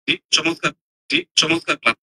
চমৎকার, চমৎকার ক্লাস।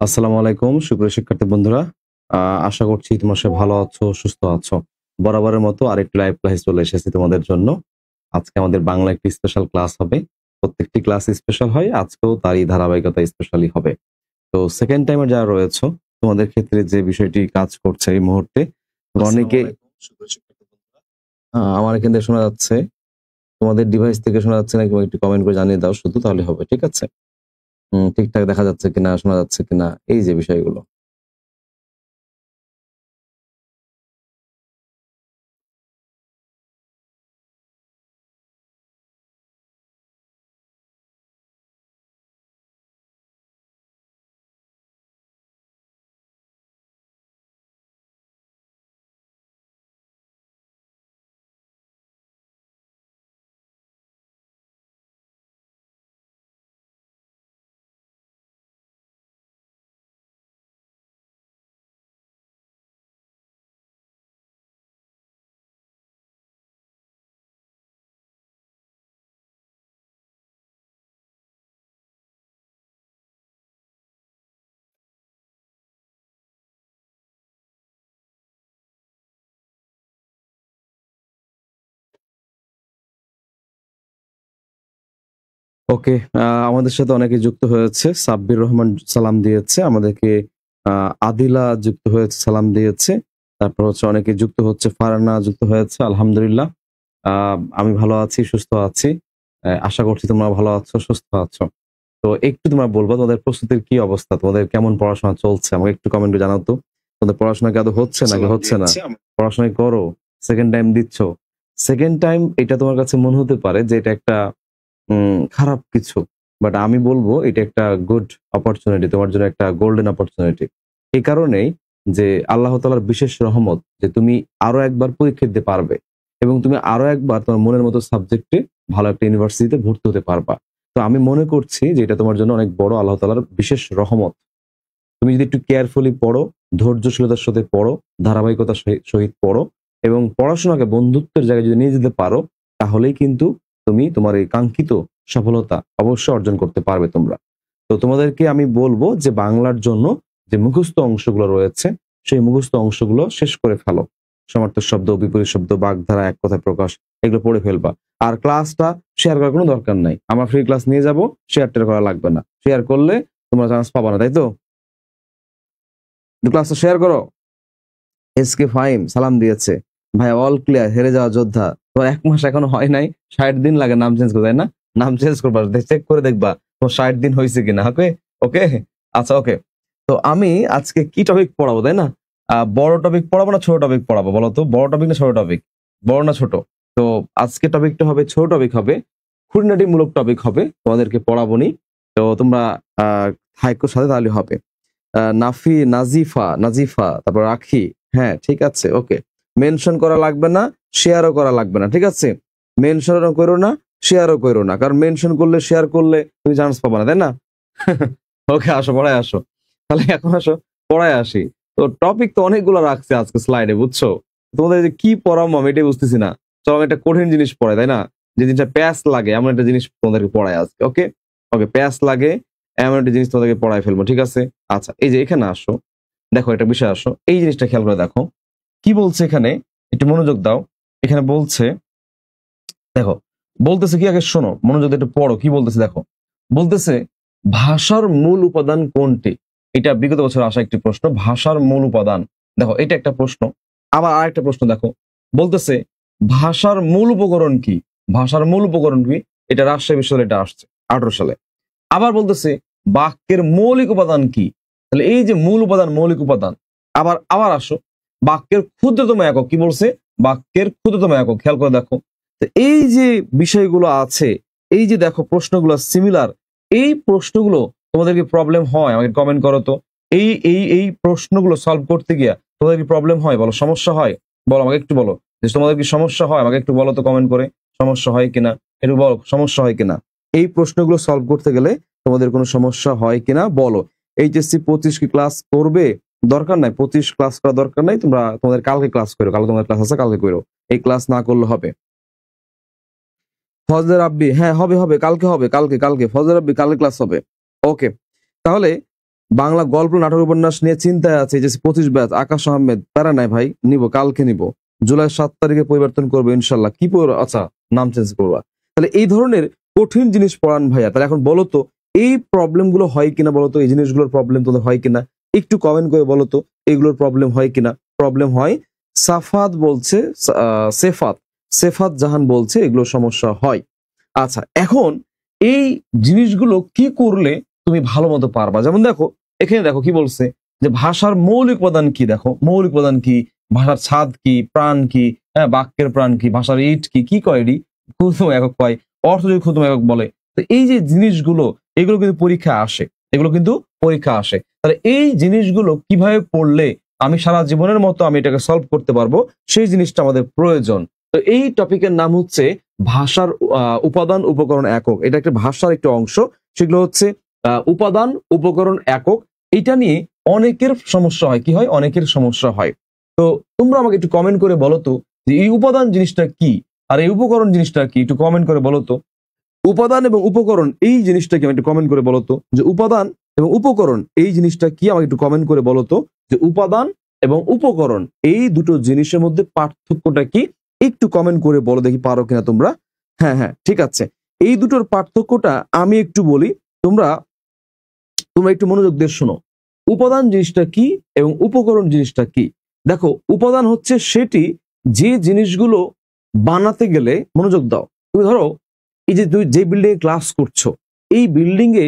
আসসালামু আলাইকুম সুপ্রিয় শিক্ষার্থী বন্ধুরা, আশা করছি তোমরা সবাই ভালো আছো, সুস্থ আছো। বরাবরের মতো আরেকটি লাইভ ক্লাস চলে এসেছি তোমাদের জন্য। আজকে আমাদের বাংলা একটি স্পেশাল ক্লাস হবে। প্রত্যেকটি ক্লাস স্পেশাল হয়, আজকেও তারই ধারাবাহিকতা স্পেশালি হবে। তো সেকেন্ড টাইমে যারা রয়েছে তোমাদের ক্ষেত্রে যে বিষয়টি কাজ করছে এই মুহূর্তে, অনেকে আমার এখান থেকে শোনা যাচ্ছে, তোমাদের ডিভাইস থেকে শোনা যাচ্ছে নাকি একটু কমেন্ট করে জানিয়ে দাও শুধু, তাহলে হবে। ঠিক আছে, ঠিকঠাক দেখা যাচ্ছে কিনা, শোনা যাচ্ছে কিনা, এই যে বিষয়গুলো। ওকে, আমাদের সাথে অনেকে যুক্ত হয়েছে। সাব্বির রহমান সালাম দিয়েছে আমাদেরকে, আদিলা যুক্ত হয়েছে, সালাম দিয়েছে। তারপর হচ্ছে অনেকে যুক্ত হচ্ছে, ফারানা যুক্ত হয়েছে। আলহামদুলিল্লাহ, আমি ভালো আছি, সুস্থ আছি। আশা করছি তোমরা ভালো আছো, সুস্থ আছো। তো একটু তোমরা বলবো তোমাদের প্রস্তুতির কি অবস্থা, তোমাদের কেমন পড়াশোনা চলছে, আমাকে একটু কমেন্ট করে জানাও তো। তোমাদের পড়াশোনা কি আদৌ হচ্ছে নাকি হচ্ছে না? পড়াশোনা করো, সেকেন্ড টাইম দিচ্ছ। সেকেন্ড টাইম এটা তোমার কাছে মনে হতে পারে যে এটা একটা খারাপ কিছু, বাট আমি বলবো এটা একটা গুড অপরচুনিটি, তোমার জন্য একটা গোল্ডেন অপরচুনিটি। এই কারণেই যে আল্লাহ তাআলার বিশেষ রহমত যে তুমি আরো একবার পরীক্ষা দিতে পারবে এবং তুমি আরো একবার তোমার মনের মতো সাবজেক্টে ভালো একটা ইউনিভার্সিটিতে ভর্তি হতে পারবা। তো আমি মনে করছি যে এটা তোমার জন্য অনেক বড় আল্লাহ তাআলার বিশেষ রহমত। তুমি যদি একটু কেয়ারফুলি পড়ো, ধৈর্যশীলতার সাথে পড়ো, ধারাবাহিকতার সহিত পড়ো এবং পড়াশোনাকে বন্ধুত্বের জায়গায় যদি নিয়ে যেতে পারো, তাহলেই কিন্তু তুমি তোমার এই কাঙ্ক্ষিত সফলতা অবশ্যই অর্জন করতে পারবে তোমরা। তো তোমাদেরকে আমি বলবো যে বাংলার জন্য যে মুখস্থ অংশগুলো রয়েছে সেই মুখস্থ অংশগুলো শেষ করে ফেলো। সমার্থক শব্দ, বিপরীত শব্দ, বাগধারা, এক কথায় প্রকাশ, এগুলো পড়ে ফেলবা। আর ক্লাসটা শেয়ার করার কোনো দরকার নাই। আমরা ফ্রি ক্লাস নিয়ে যাব, শেয়ারটা করা লাগবে না। শেয়ার করলে তোমরা চান্স পাবা না, তাই তো? ক্লাসটা শেয়ার করো। এসকে ফাহিম সালাম দিয়েছে, ভাই অল ক্লিয়ার, হেরে যাওয়া যোদ্ধা। তোমার 1 মাস এখনো হয় নাই, 60 দিন লাগে নাম চেঞ্জ করতে, তাই না? নাম চেঞ্জ করবা, চেক করে দেখবা তোমার 60 দিন হয়েছে কিনা। ওকে ওকে, আচ্ছা ওকে। তো আমি আজকে কি টপিক পড়াবো, তাই না? বড় টপিক পড়াবো না ছোট টপিক পড়াবো বলো তো? বড় টপিক না ছোট টপিক? বড় না ছোট? তো আজকে টপিকটা হবে, ছোট টপিক হবে, খুঁটিনাটি মূলক টপিক হবে, তোমাদেরকে পড়াবো নি। তো তোমরা থাইকোর সাথে তাহলে হবে। নাফি, নাজিফা, নাজিফা, তারপর রাখি। হ্যাঁ ঠিক আছে, ওকে। মেনশন করা লাগবে না, শেয়ারও করা লাগবে না, ঠিক আছে? মেনশনও করো না, শেয়ারও করো না, কারণ মেনশন করলে, শেয়ার করলে তুমি চান্স পাবে না, তাই না? ওকে, আসো পড়ায় আসো। তাহলে এখন আসো পড়ায় আসি। তো টপিক তো অনেকগুলো রাখছে আজকে স্লাইডে, বুঝছো? তোমাদের যে কি পড়াবো আমি এটাই বুঝতেছি না। চলো আমি একটা কঠিন জিনিস পড়াই, তাই না? যে জিনিসটা প্যাস লাগে এমন একটা জিনিস তোমাদেরকে পড়ায় আজকে। ওকে ওকে, প্যাস লাগে এমন একটা জিনিস তোমাদেরকে পড়ায় ফেলবো, ঠিক আছে? আচ্ছা, এই যে এখানে আসো, দেখো একটা বিষয়, আসো এই জিনিসটা খেয়াল করে দেখো কি বলছে এখানে, একটু মনোযোগ দাও। এখানে বলছে, দেখো বলতেছে কি, আগে শোনো, মনোযোগ দিয়ে একটু পড়ো কি বলতেছে। দেখো বলতেছে ভাষার মূল উপাদান কোনটি? এটা বিগত বছর আসা একটি প্রশ্ন। ভাষার মূল উপাদান, দেখো এটা একটা প্রশ্ন। আবার আরেকটা প্রশ্ন দেখো, বলতেছে ভাষার মূল উপকরণ কি? ভাষার মূল উপকরণ কি? এটা রাজশাহী বিশ্ববিদ্যালয়ে এটা আসছে 18 সালে। আবার বলতেছে বাক্যের মৌলিক উপাদান কি? তাহলে এই যে মূল উপাদান, মৌলিক উপাদান। আবার আবার আসো, বাক্যের ক্ষুদ্রতম একক কি বলছে? বাক্যের ক্ষুদ্রতম একক, খেয়াল করে দেখো। তো এই যে বিষয়গুলো আছে, এই যে দেখো প্রশ্নগুলো সিমিলার, এই প্রশ্নগুলো তোমাদেরকে প্রবলেম হয়? আমাকে কমেন্ট করো তো। এই প্রশ্নগুলো সলভ করতে গিয়া তোমাদের কি প্রবলেম হয়? বলো, সমস্যা হয়? বলো, আমাকে একটু বলো যে তোমাদের কি সমস্যা হয়? আমাকে একটু বলো তো কমেন্ট করে, সমস্যা হয় কিনা একটু বলো, সমস্যা হয় কিনা এই প্রশ্নগুলো সলভ করতে গেলে তোমাদের কোনো সমস্যা হয় কিনা বলো। এইচএসসি 25 কি ক্লাস করবে? দরকার নাই, 25 ক্লাস করা দরকার নাই। তোমাদের কালকে ক্লাস করো, কালকে তোমাদের ক্লাস আছে, কালকে করো। এই ক্লাস না করলে হবে। ফজলে রাব্বি, হ্যাঁ হবে হবে, কালকে হবে, কালকে কালকে ফজলে রাব্বি কালকে ক্লাস হবে। ওকে, তাহলে বাংলা গল্প নাটক উপন্যাস নিয়ে চিন্তায় আছে যে 25 ব্যাচ। আকাশ আহমেদ, প্যারা নাই ভাই, নিব কালকে নিব। জুলাই 7 তারিখে পরিবর্তন করবো ইনশাল্লাহ। কি পড়ো? আচ্ছা, নাম চেঞ্জ করবা। তাহলে এই ধরনের কঠিন জিনিস পড়ান ভাইয়া। তাহলে এখন বলো তো এই প্রবলেম গুলো হয় কিনা বলো তো, এই জিনিসগুলোর প্রবলেম তোদের হয় কিনা একটু কমেন্ট করে বলো তো, এগুলোর প্রবলেম হয় কিনা। প্রবলেম হয়। সাফাত বলছে, সেফাত সেফাত জাহান বলছে এগুলো সমস্যা হয়। আচ্ছা, এখন এই জিনিসগুলো কি করলে তুমি ভালো মতো পারবা? যেমন দেখো এখানে, দেখো কি বলছে যে ভাষার মৌলিক উপাদান কি? দেখো মৌলিক উপাদান কি, ভাষার ছাদ কি, প্রাণ কি, হ্যাঁ বাক্যের প্রাণ কি, ভাষার ইট কি, কি কয় এটি? ক্ষুদ্রতম একক কয়, অর্থযোগ ক্ষুদ্রতম একক বলে। তো এই যে জিনিসগুলো, এগুলো কিন্তু পরীক্ষা আসে, এগুলো কিন্তু পরীক্ষা আসে। তাহলে এই জিনিসগুলো কিভাবে পড়লে আমি সারা জীবনের মতো আমি এটাকে সলভ করতে পারবো, সেই জিনিসটা আমাদের প্রয়োজন। তো এই টপিকের নাম হচ্ছে ভাষার উপাদান উপকরণ একক। এটা একটা ভাষার একটা অংশ, সেগুলো হচ্ছে উপাদান উপকরণ একক। এটা নিয়ে অনেকের সমস্যা হয়। কি হয়? অনেকের সমস্যা হয়। তো তোমরা আমাকে একটু কমেন্ট করে বলো তো যে এই উপাদান জিনিসটা কি আর এই উপকরণ জিনিসটা কি, একটু কমেন্ট করে বলো তো। উপাদান এবং উপকরণ এই জিনিসটা কি, আমাকে একটু কমেন্ট করে বলো তো। যে উপাদান এবং উপকরণ এই জিনিসটা কি, আমাকে একটু কমেন্ট করে বলো তো। যে উপাদান এবং উপকরণ এই দুটো জিনিসের মধ্যে পার্থক্যটা কি, একটু কমেন্ট করে বলো দেখি, পারো কিনা তোমরা। হ্যাঁ হ্যাঁ, ঠিক আছে। এই দুটোর পার্থক্যটা আমি একটু বলি, তোমরা তোমরা একটু মনোযোগ দিয়ে শোনো। উপাদান জিনিসটা কি এবং উপকরণ জিনিসটা কি। দেখো, উপাদান হচ্ছে সেটি যে জিনিসগুলো বানাতে গেলে, মনোযোগ দাও, তুমি ধরো এই যে তুমি যে বিল্ডিং এ ক্লাস করছো, এই বিল্ডিং এ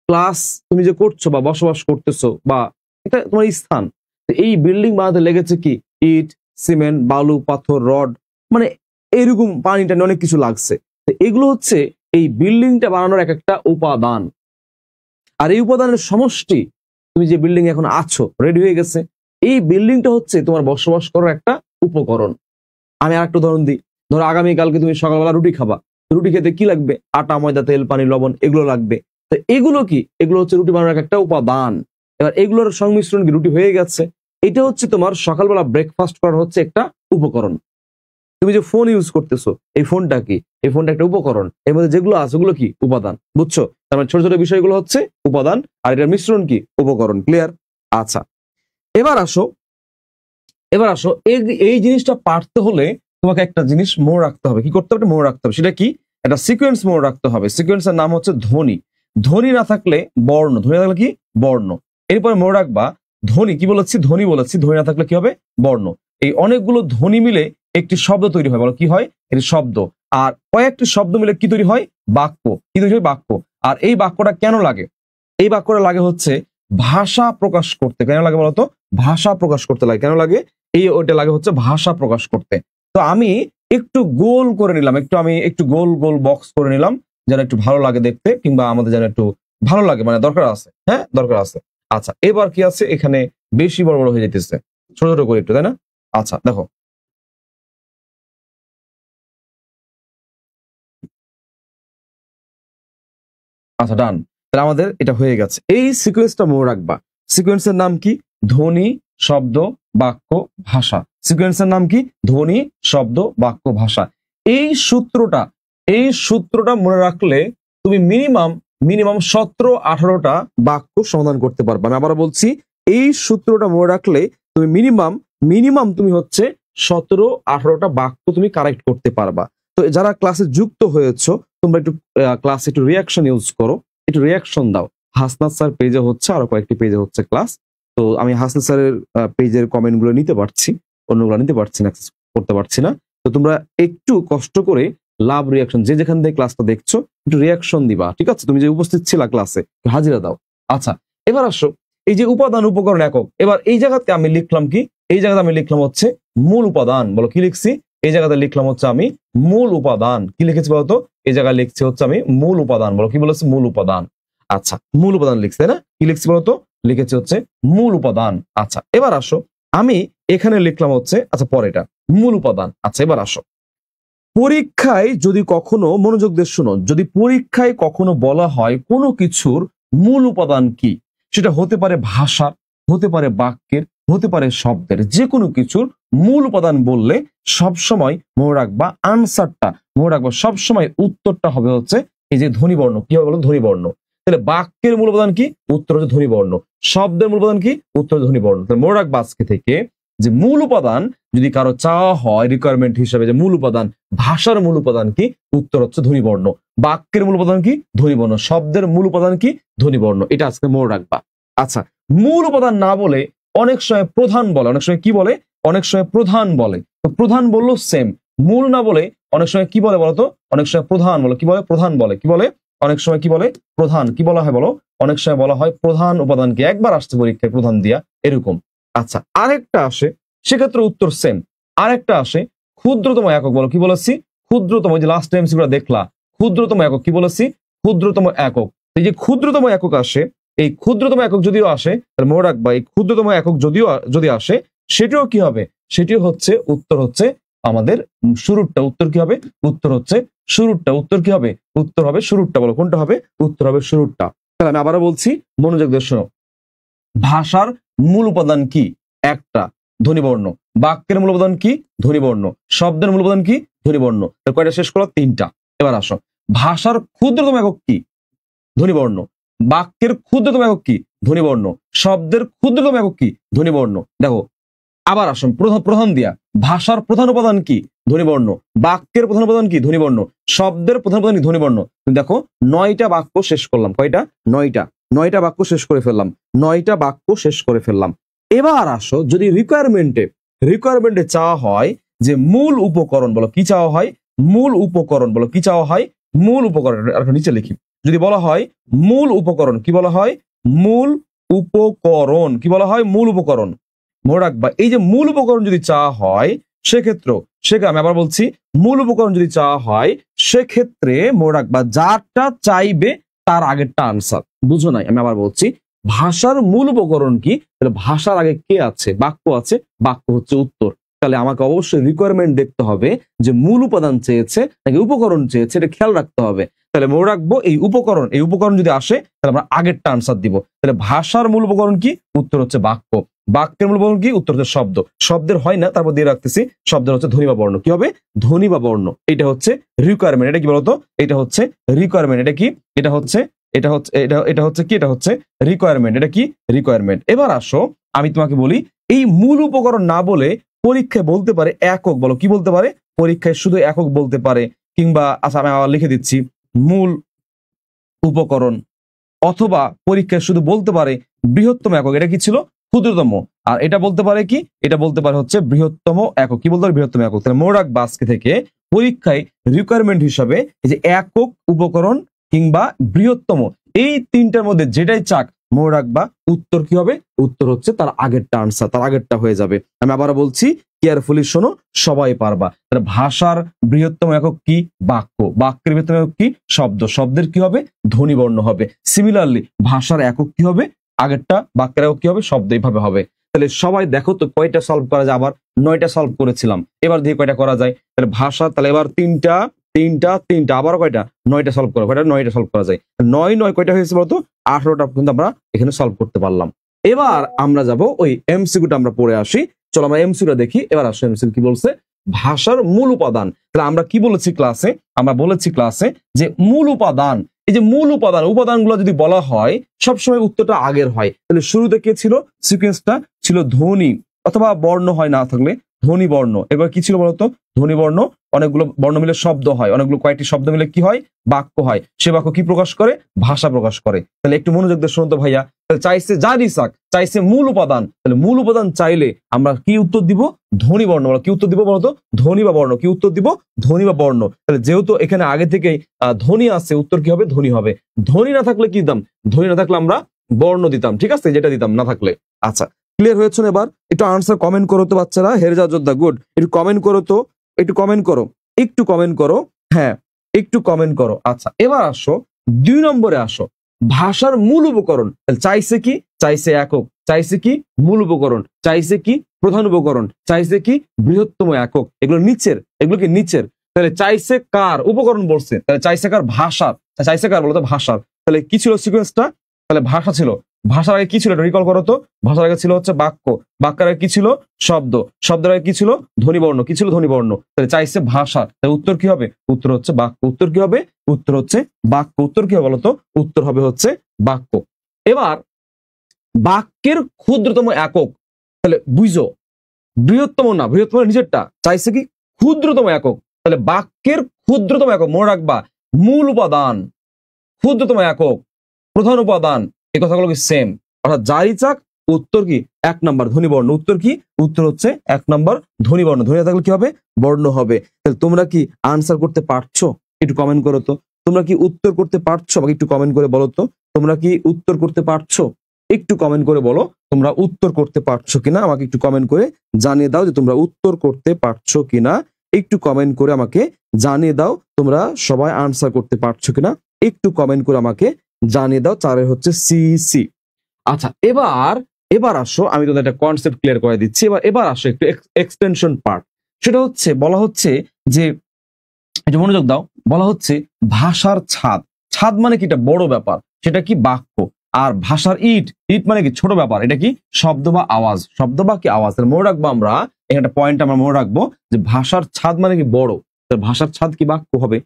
ক্লাস তুমি যে করছো বা বসবাস করতেছো, বা এটা তোমার স্থান, এই বিল্ডিং বানাতে লেগেছে কি ইট, সিমেন্ট, বালু, পাথর, রড, মানে এরকম পানি টানি অনেক কিছু লাগছে। তো এগুলো হচ্ছে এই বিল্ডিংটা বানানোর এক একটা উপাদান। আর এই উপাদানের সমষ্টি, তুমি যে বিল্ডিং এখন আছো, রেডি হয়ে গেছে, এই বিল্ডিংটা হচ্ছে তোমার বসবাস করার একটা উপকরণ। আমি আর একটা উদাহরণ দিই। ধরো আগামীকালকে তুমি সকালবেলা রুটি খাবা, রুটি খেতে কি লাগবে? আটা, ময়দা, তেল, পানি, লবণ, এগুলো লাগবে। তো এগুলো কি? এগুলো হচ্ছে রুটি বানানোর একটা উপাদান। এবার এগুলোর সংমিশ্রণ কি রুটি হয়ে গেছে? এটা হচ্ছে তোমার সকালবেলা ব্রেকফাস্ট করার হচ্ছে একটা উপকরণ। তুমি যে ফোন ইউজ করতেছো, এই ফোনটা কি? এই ফোনটা একটা উপকরণ। এর মধ্যে যেগুলো আছে ওগুলো কি? উপাদান। বুঝছো? তার মানে ছোট ছোট বিষয়গুলো হচ্ছে উপাদান, আর এটার মিশ্রণ কি? উপকরণ। ক্লিয়ার? আচ্ছা, এবার আসো, এই জিনিসটা পারতে হলে তোমাকে একটা জিনিস মনে রাখতে হবে। কি করতে হবে? মনে রাখতে হবে। সেটা কি? একটা সিকোয়েন্স মনে রাখতে হবে। সিকোয়েন্সের নাম হচ্ছে ধ্বনি। ধ্বনি না থাকলে বর্ণ, ধ্বনি না থাকলে কি? বর্ণ। এরপরে মনে রাখবা ধ্বনি কি বলেছি? ধ্বনি বলেছি। ধ্বনি না থাকলে কি হবে? বর্ণ। এই অনেকগুলো ধ্বনি মিলে একটি শব্দ তৈরি হয়। বলো কি হয়? একটি শব্দ। আর কয়েকটি শব্দ মিলে কি তৈরি হয়? বাক্য। কি তৈরি হয়? বাক্য। আর এই বাক্যটা কেন লাগে? এই বাক্যটা লাগে হচ্ছে ভাষা প্রকাশ করতে। কেন লাগে বলতো? ভাষা প্রকাশ করতে লাগে। কেন লাগে? ওইটা লাগে হচ্ছে ভাষা প্রকাশ করতে। তো আমি একটু গোল করে নিলাম, আমি একটু গোল গোল বক্স করে নিলাম, যেন একটু ভালো লাগে দেখতে, কিংবা আমাদের যেন একটু ভালো লাগে, মানে দরকার আছে। হ্যাঁ, দরকার আছে। আচ্ছা, এবার কি আছে এখানে? বেশি বড় বড় হয়ে যেতেছে, ছোট ছোট করে একটু, তাই না? আচ্ছা দেখো, আচ্ছা ডান। তাহলে আমাদের এটা হয়ে গেছে। এই সিকোয়েন্সটা মনে রাখবা। সিকোয়েন্সের নাম কি? ধ্বনি, শব্দ, বাক্য, ভাষা। সিকোয়েন্সের নাম কি? ধ্বনি, শব্দ, বাক্য, ভাষা। এই সূত্রটা, মনে রাখলে তুমি মিনিমাম 17-18টা বাক্য সমাধান করতে পারবে। আমি আবার বলছি, এই সূত্রটা মনে রাখলে তুমি মিনিমাম তুমি হচ্ছে 17-18টা বাক্য তুমি কারেক্ট করতে পারবা। তো যারা ক্লাসে যুক্ত হয়েছো, তোমরা একটু ক্লাসে একটু রিয়াকশন ইউজ করো। একটু রিয়াকশন দাও। হাসনাত স্যার পেজে হচ্ছে, আরো কয়েকটি পেজে হচ্ছে ক্লাস। তো আমি হাসনাত স্যারের পেজের কমেন্ট গুলো নিতে পারছি, অন্যগুলো নিতে পারছি না, অ্যাক্সেস করতে পারছি না। তো তোমরা একটু কষ্ট করে লাভ রিয়াকশন, যে যেখান থেকে ক্লাসটা দেখছো একটু রিয়াকশন দিবা, ঠিক আছে? তুমি যে উপস্থিত ছিলা ক্লাসে হাজিরা দাও। আচ্ছা, এবার আসো এই যে উপাদান উপকরণ একক, এবার এই জায়গাতে আমি লিখলাম কি? এই জায়গাতে আমি লিখলাম হচ্ছে মূল উপাদান। বলো কি লিখছি? এই জায়গাতে লিখলাম হচ্ছে আমি মূল উপাদান। কি লিখেছি বলতো? এই জায়গায় লিখছি হচ্ছে আমি মূল উপাদান। বলো কি বলেছি? মূল উপাদান। আচ্ছা, মূল উপাদান লিখছি, তাই না? কি লিখছি বলতো? লিখেছি হচ্ছে মূল উপাদান। আচ্ছা, এবার আসো আমি এখানে লিখলাম হচ্ছে, আচ্ছা পরেটা মূল উপাদান। আচ্ছা, এবার আসো পরীক্ষায় যদি কখনো, মনোযোগ দিয়ে শোনো, যদি পরীক্ষায় কখনো বলা হয় কোনো কিছুর মূল উপাদান কি, সেটা হতে পারে ভাষার, হতে পারে বাক্যের, হতে পারে শব্দের, যে কোনো কিছুর মূল উপাদান বললে সবসময় মনে রাখবা আনসারটা, মনে রাখবা সবসময় উত্তরটা হবে হচ্ছে এই যে ধ্বনিবর্ণ। কি হবে বলো? ধ্বনিবর্ণ। তাহলে বাক্যের মূল উপাদান কি? উত্তর হচ্ছে ধ্বনিবর্ণ। শব্দের মূল উপাদান কি? উত্তর ধ্বনিবর্ণ। তাহলে মনে রাখবা আজকে থেকে যে মূল উপাদান যদি কারো চাওয়া হয় রিকোয়ারমেন্ট হিসেবে, যে মূল উপাদান, ভাষার মূল উপাদান কি? উত্তর হচ্ছে ধ্বনিবর্ণ। বাক্যের মূল উপাদান কি? ধ্বনিবর্ণ। শব্দের মূল উপাদান কি? ধ্বনিবর্ণ। এটা আজকে মনে রাখবা। আচ্ছা, মূল উপাদান না বলে অনেক সময় প্রধান বলে, অনেক সময় কি বলে? অনেক সময় প্রধান বলে। তো প্রধান বললো সেম, মূল না বলে অনেক সময় কি বলে বলতো? অনেক সময় প্রধান বলে। কি বলে? প্রধান বলে। কি বলে? অনেক সময় কি বলে? প্রধান। কি বলা হয় বলো? অনেক সময় বলা হয় প্রধান উপাদানকে। একবার আসছে পরীক্ষায় প্রধান দিয়া, এরকম। আচ্ছা, আরেকটা আসে, সেক্ষেত্রে উত্তর সেম। আরেকটা আসে ক্ষুদ্রতম একক। বলো কি বলেছি? ক্ষুদ্রতম। যে লাস্ট টাইম সেগুলো দেখলা, ক্ষুদ্রতম একক। কি বলেছি? ক্ষুদ্রতম একক। এই যে ক্ষুদ্রতম একক আসে, এই ক্ষুদ্রতম একক যদিও আসে, তাহলে মনে রাখবা এই ক্ষুদ্রতম একক যদি আসে, সেটিও কি হবে? সেটিও হচ্ছে উত্তর হচ্ছে আমাদের শুরুরটা। উত্তর কি হবে? উত্তর হচ্ছে শুরুরটা। উত্তর কি হবে? উত্তর হবে শুরুরটা। বলো কোনটা হবে? উত্তর হবে শুরুরটা। তাহলে আমি আবারও বলছি, মনোযোগ দিয়ে শোনো। ভাষার মূল উপাদান কি? একটা, ধ্বনিবর্ণ। বাক্যের মূল উপাদান কি? ধ্বনিবর্ণ। শব্দের মূল উপাদান কি? ধ্বনিবর্ণ। কয়টা শেষ করো? তিনটা। এবার আসো, ভাষার ক্ষুদ্রতম একক কি? ধ্বনিবর্ণ। বাক্যের ক্ষুদ্রতম একক কি? ধ্বনিবর্ণ। শব্দের ক্ষুদ্রতম একক কি? ধ্বনিবর্ণ। দেখো, আবার আসুন প্রধান দিয়া। ভাষার প্রধান উপাদান কি? ধ্বনিবর্ণ। বাক্যের প্রধান উপাদান কি? ধ্বনিবর্ণ। শব্দের প্রধান উপাদান কি? ধ্বনিবর্ণ। দেখো 9টা বাক্য শেষ করলাম। কয়টা? 9টা বাক্য শেষ করে ফেললাম। 9টা বাক্য শেষ করে ফেললাম। এবার আসো, যদি রিকোয়ারমেন্টে চাওয়া হয় যে মূল উপকরণ, বলো কি চাওয়া হয়? মূল উপকরণ। বলো কি চাওয়া হয়? মূল উপকরণ। আর নিচে লিখি, যদি বলা হয় মূল উপকরণ, কি বলা হয়? মূল উপকরণ। কি বলা হয়? মূল উপকরণ। মনে রাখবা এই যে মূল উপকরণ যদি চাওয়া হয়, সেক্ষেত্রে আমি আবার বলছি, মূল উপকরণ যদি চাওয়া হয় সেক্ষেত্রে মনে রাখবা যারটা চাইবে তার আগেরটা আনসার। বুঝো নাই? আমি আবার বলছি, ভাষার মূল উপকরণ কি? তাহলে ভাষার আগে কে আছে? বাক্য আছে। বাক্য হচ্ছে উত্তর। তাহলে আমাকে অবশ্যই রিকোয়ারমেন্ট দেখতে হবে যে মূল উপাদান চেয়েছে নাকি উপকরণ চেয়েছে, এটা খেয়াল রাখতে হবে। তাহলে মনে রাখবো এই উপকরণ যদি আসে তাহলে আমরা আগেরটা আনসার দিব। তাহলে ভাষার মূল উপকরণ কি? উত্তর হচ্ছে বাক্য। বাক্যের মূল উপকরণ কি? উত্তর হচ্ছে শব্দ। শব্দের হয় না, তারপর দিয়ে রাখতেছি শব্দের হচ্ছে ধ্বনি বা বর্ণ। কি হবে? ধ্বনি বা বর্ণ। এটা হচ্ছে রিকোয়ারমেন্ট। এটা কি বলতো? এটা হচ্ছে রিকোয়ারমেন্ট। এটা কি? এটা হচ্ছে কি? এটা হচ্ছে রিকোয়ারমেন্ট। এটা কি? রিকোয়ারমেন্ট। এবার আসো, আমি তোমাকে বলি, এই মূল উপকরণ না বলে পরীক্ষায় বলতে পারে একক। বলো কি বলতে পারে? পরীক্ষায় শুধু একক বলতে পারে, কিংবা আচ্ছা আমি আবার লিখে দিচ্ছি মূল উপকরণ, অথবা পরীক্ষায় শুধু বলতে পারে বৃহত্তম একক। এটা কি ছিল? ক্ষুদ্রতম। আর এটা বলতে পারে কি? এটা বলতে পারে হচ্ছে বৃহত্তম একক। কি বলতে পারে? বৃহত্তম একক। তাহলে মনে রাখবা আজকে থেকে পরীক্ষায় রিকোয়ারমেন্ট হিসাবে এই যে একক, উপকরণ কিংবা বৃহত্তম, এই তিনটার মধ্যে যেটাই চাক, মনে রাখবা উত্তর কি হবে? উত্তর হচ্ছে তার আগেরটা আনসার, তার আগেরটা হয়ে যাবে। আমি আবারও বলছি, কেয়ারফুলি শোনো, সবাই পারবা। তাহলে ভাষার বৃহত্তম একক কি? বাক্য। বাক্যের বৃহত্তম একক কি? শব্দ। শব্দের কি হবে? ধ্বনিবর্ণ হবে। সিমিলারলি ভাষার একক কি হবে? আগেরটা। বাক্যের একক কি হবে? শব্দ। এইভাবে হবে। তাহলে সবাই দেখো তো কয়টা সলভ করা যায়। আবার 9টা সলভ করেছিলাম, এবার দিয়ে কয়টা করা যায়? তাহলে ভাষা, তাহলে এবার তিনটা, আবারও কয়টা? 9টা সলভ করা। কয়টা? 9টা সলভ করা যায়। 9 কয়টা হয়েছে বলতো? 18টা কিন্তু আমরা এখানে সলভ করতে পারলাম। এবার আমরা যাব ওই এমসিকিউটা আমরা পড়ে আসি। চলো আমরা এমসিকিউটা দেখি। এবার আসো, এমসিকিউ কি বলছে? ভাষার মূল উপাদান। তাহলে আমরা কি বলেছি ক্লাসে? আমরা বলেছি ক্লাসে যে মূল উপাদান, এই যে মূল উপাদানগুলো যদি বলা হয় সবসময় উত্তরটা আগের হয়। তাহলে শুরুতে কে ছিল? সিকোয়েন্সটা ছিল ধ্বনি অথবা বর্ণ, হয় না থাকলে ধ্বনি বর্ণ। এবার কি ছিল বলতো? ধ্বনি বর্ণ, অনেকগুলো বর্ণ মিলে শব্দ হয়, অনেকগুলো কয়েকটি শব্দ মিলে কি হয়? বাক্য হয়। সে বাক্য কি প্রকাশ করে? ভাষা প্রকাশ করে। তাহলে একটু মনোযোগ দিয়ে শুনুন তো ভাইয়া। তাহলে চাইছে জারি সাক, চাইছে মূল উপাদান। তাহলে মূল উপাদান চাইলে আমরা কি উত্তর দিব? ধ্বনি বর্ণ। বলো কি উত্তর দিব বলতো? ধ্বনি বা বর্ণ। কি উত্তর দিব? ধ্বনি বা বর্ণ। তাহলে যেহেতু এখানে আগে থেকেই ধ্বনি আছে, উত্তর কি হবে? ধ্বনি হবে। ধ্বনি না থাকলে কি দিতাম? ধ্বনি না থাকলে আমরা বর্ণ দিতাম, ঠিক আছে, যেটা দিতাম না থাকলে। আচ্ছা, ক্লিয়ার হয়েছে না? এবার একটু আনসার কমেন্ট করো তো বাচ্চারা। হেরজা যোদ্ধা, গুড। একটু কমেন্ট করো তো, একটু কমেন্ট করো, একটু কমেন্ট করো। হ্যাঁ, একটু কমেন্ট করো। আচ্ছা, এবার আসো 2 নম্বরে আসো। ভাষার মূল উপকরণ। চাইছে কি? চাইছে একক। চাইছে কি? মূল উপকরণ। চাইছে কি? প্রধান উপকরণ। চাইছে কি? বৃহত্তম একক। এগুলো নিচের, এগুলো কি নিচের। তাহলে চাইছে কার? উপকরণ বলছে। তাহলে চাইছে কার? ভাষার। চাইছে কার বলতো? ভাষার। তাহলে কি ছিল সিকোয়েন্সটা? তাহলে ভাষা ছিল। ভাষার আগে কি ছিল? এটা রিকল করো তো। ভাষার আগে ছিল হচ্ছে বাক্য। বাক্যের আগে কি ছিল? শব্দ। শব্দের আগে কি ছিল? ধ্বনিবর্ণ। কি ছিল? ধ্বনিবর্ণ। তাহলে চাইছে ভাষা। তাহলে উত্তর কি হবে? উত্তর হচ্ছে বাক্য। উত্তর কি হবে? উত্তর হচ্ছে বাক্য। উত্তর কি হবে বলতো? উত্তর হবে হচ্ছে বাক্য। এবার বাক্যের ক্ষুদ্রতম একক। তাহলে বুঝো, বৃহত্তম না, বৃহত্তম নিচেরটা। চাইছে কি? ক্ষুদ্রতম একক। তাহলে বাক্যের ক্ষুদ্রতম একক মনে রাখবা, মূল উপাদান, ক্ষুদ্রতম একক, প্রধান উপাদান, এই কথাগুলো কি সেম। অর্থাৎ জারি চাক, উত্তর কি? 1 নম্বর ধ্বনিবর্ণ। উত্তর কি? উত্তর হচ্ছে 1 নম্বর ধ্বনিবর্ণ। ধ্বনি থাকলে কি হবে? বর্ণ হবে। তাহলে তোমরা কি আনসার করতে পারছো? একটু কমেন্ট করো তো। তোমরা কি উত্তর করতে পারছো? আমাকে একটু কমেন্ট করে বলো তো। তোমরা কি উত্তর করতে পারছো? একটু কমেন্ট করে বলো তোমরা উত্তর করতে পারছো কিনা। আমাকে একটু কমেন্ট করে জানিয়ে দাও যে তোমরা উত্তর করতে পারছো কিনা। একটু কমেন্ট করে আমাকে জানিয়ে দাও তোমরা সবাই আনসার করতে পারছো কিনা। একটু কমেন্ট করে আমাকে জানিয়ে দাও। 4 হচ্ছে সি সি। আচ্ছা, এবার আসো, আমি তোমাদের একটা কনসেপ্ট ক্লিয়ার করে দিচ্ছি। এবার আসো একটু এক্সটেনশন পার্ট। সেটা হচ্ছে বলা হচ্ছে যে, এটা মনোযোগ দাও, বলা হচ্ছে ভাষার ছাদ। ছাদ মানে কি? এটা বড় ব্যাপার, সেটা কি? বাক্য। আর ভাষার ইট, ইট মানে কি? ছোট ব্যাপার, এটা কি? শব্দ বা আওয়াজ। শব্দ বা কি? আওয়াজ। তাহলে মনে রাখবো আমরা একটা পয়েন্ট, আমরা মনে রাখবো যে ভাষার ছাদ মানে কি? বড়। ভাষার ছাদ কি? বাক্য হবে।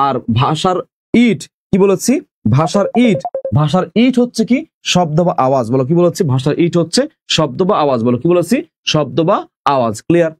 আর ভাষার ইট কি বলেছি? ভাষার ইট। ভাষার ইট হচ্ছে কি? শব্দ বা আওয়াজ। বলো কি বলেছি? ভাষার ইট হচ্ছে শব্দ বা আওয়াজ। বলো কি বলেছি? শব্দ বা আওয়াজ। ক্লিয়ার?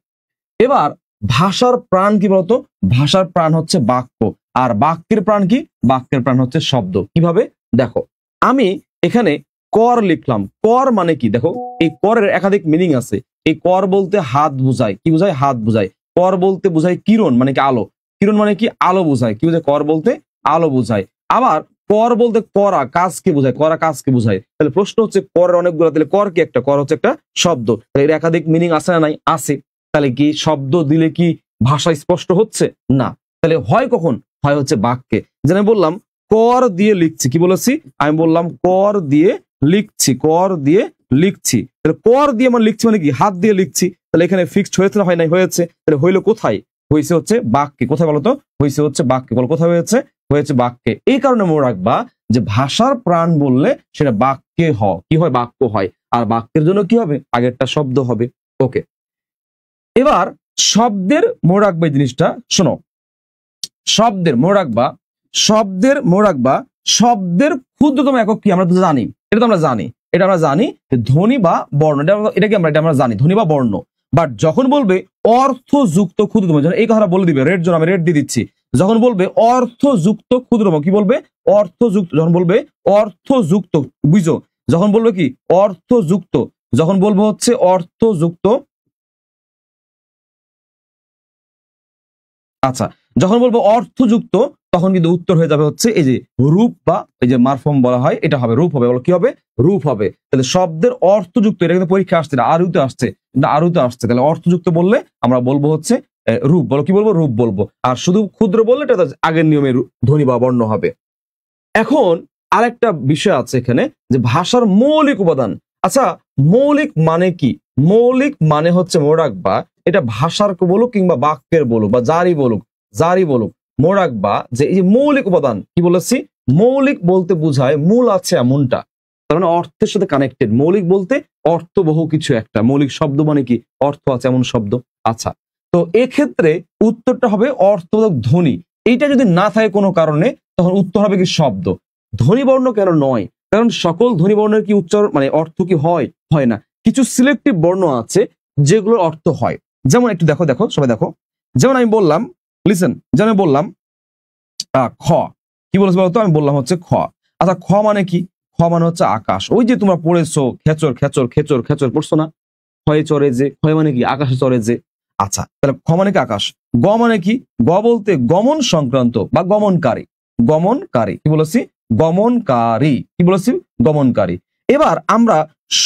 এবার ভাষার প্রাণ কি বলতো? ভাষার প্রাণ হচ্ছে বাক্য। আর বাক্যের প্রাণ কি? বাক্যের প্রাণ হচ্ছে শব্দ। কিভাবে? দেখো, আমি এখানে কর লিখলাম। কর মানে কি? দেখো, এই করের একাধিক মিনিং আছে। এই কর বলতে হাত বুঝায়। কি বুঝায়? হাত বুঝায়। কর বলতে বুঝায় কিরণ, মানে কি? আলো। কিরণ মানে কি? আলো বুঝায়। কি বুঝায়? কর বলতে আলো বুঝায়। আবার কর বলতে করা কাজকে বোঝায়। করা কাজকে বোঝায়। তাহলে প্রশ্ন হচ্ছে করের অনেকগুলো, তাহলে কর কি একটা? কর হচ্ছে একটা শব্দ। তাহলে এর একাধিক মিনিং আছে না নাই? আছে। তাহলে কি শব্দ দিলে কি ভাষা স্পষ্ট হচ্ছে? না। তাহলে হয় কখন? হয় হচ্ছে বাক্যে। যেন আমি বললাম কর দিয়ে লিখছি। কি বলেছি? আমি বললাম কর দিয়ে লিখছি। কর দিয়ে লিখছি। তাহলে কর দিয়ে মানে লিখছি মানে কি? হাত দিয়ে লিখছি। তাহলে এখানে ফিক্সড হয়েছে না হয় নাই? হয়েছে। তাহলে হইলো কোথায়? হয়েছে হচ্ছে বাক্যে। কোথায় বলতো? হয়েছে হচ্ছে বাক্যে। বলো কোথায় হয়েছে? হয়েছে বাক্যে। এই কারণে মনে রাখবা যে ভাষার প্রাণ বললে সেটা বাক্যে কি হয়? বাক্য হয়। আর বাক্যের জন্য কি হবে? আগেরটা শব্দ হবে। ওকে, এবার শব্দের মনে রাখবা এই জিনিসটা। শোনো, শব্দের মনে রাখবা, শব্দের ক্ষুদ্রতম একক কি? আমরা তো জানি, এটা তো আমরা জানি, এটা আমরা জানি ধ্বনি বা বর্ণ। এটা কি? এটা আমরা জানি ধ্বনি বা বর্ণ। বাট যখন বলবে অর্থযুক্ত ক্ষুদ্রতম, এই কথাটা বলে দিবে, রেড জোন আমি রেড দিয়ে দিচ্ছি। যখন বলবে অর্থযুক্ত ক্ষুদ্রতম, কি বলবে? অর্থযুক্ত। যখন বলবে অর্থযুক্ত, বুঝো, যখন বলবে কি? অর্থযুক্ত। যখন বলবো হচ্ছে অর্থযুক্ত, আচ্ছা, যখন বলবো অর্থযুক্ত তখন কিন্তু উত্তর হয়ে যাবে হচ্ছে এই যে রূপ, বা এই যে মারফর্ম বলা হয়, এটা হবে রূপ হবে। বলো কি হবে? রূপ হবে। তাহলে শব্দের অর্থযুক্ত, এটা কিন্তু পরীক্ষা আসছে না, আরুতে আসছে, আরুতে আসছে। তাহলে অর্থযুক্ত বললে আমরা বলবো হচ্ছে রূপ। বলো কি বলবো? রূপ বলবো। আর শুধু ক্ষুদ্র বললে এটা আগের নিয়মে ধ্বনি বা বর্ণ হবে। এখন আরেকটা বিষয় আছে এখানে, যে ভাষার মৌলিক উপাদান। আচ্ছা, মৌলিক মানে কি? মৌলিক মানে হচ্ছে মনে রাখবা, এটা ভাষার বলুক কিংবা বাক্যের বলুক বা যারই বলুক, মনে রাখবা যে এই যে মৌলিক উপাদান, কি বলেছি? মৌলিক বলতে বোঝায় মূল আছে এমনটা। তার মানে অর্থের সাথে কানেক্টেড। মৌলিক বলতে অর্থবহ কিছু একটা। মৌলিক শব্দ মানে কি? অর্থ আছে এমন শব্দ। আচ্ছা, তো এক্ষেত্রে উত্তরটা হবে অর্থবোধক ধ্বনি। এইটা যদি না থাকে কোনো কারণে, তখন উত্তর হবে কি? শব্দ। ধ্বনিবর্ণ কেন নয়? কারণ সকল ধ্বনিবর্ণের কি উচ্চারণ মানে অর্থ কি হয়? হয় না। কিছু সিলেক্টিভ বর্ণ আছে, যেগুলোর অর্থ হয়। যেমন একটু দেখো দেখো সবাই দেখো, যেমন আমি বললাম, লিসেন, যেমন আমি বললাম খ, কি বলেছে বলতো, আমি বললাম হচ্ছে খ। আচ্ছা খ মানে কি? খ মানে হচ্ছে আকাশ। ওই যে তোমরা পড়েছো খেচর খেচর খেচর খেচর পড়ছো না, ক্ষয়ে চড়ে যে, ক্ষয় মানে কি? আকাশে চড়ে যে। আচ্ছা তাহলে খ মানে কি? আকাশ। গ মানে কি? গ বলতে গমন সংক্রান্ত বা গমনকারী। গমনকারী, কি বলেছি? গমনকারী, কি বলেছি? গমনকারী। এবার আমরা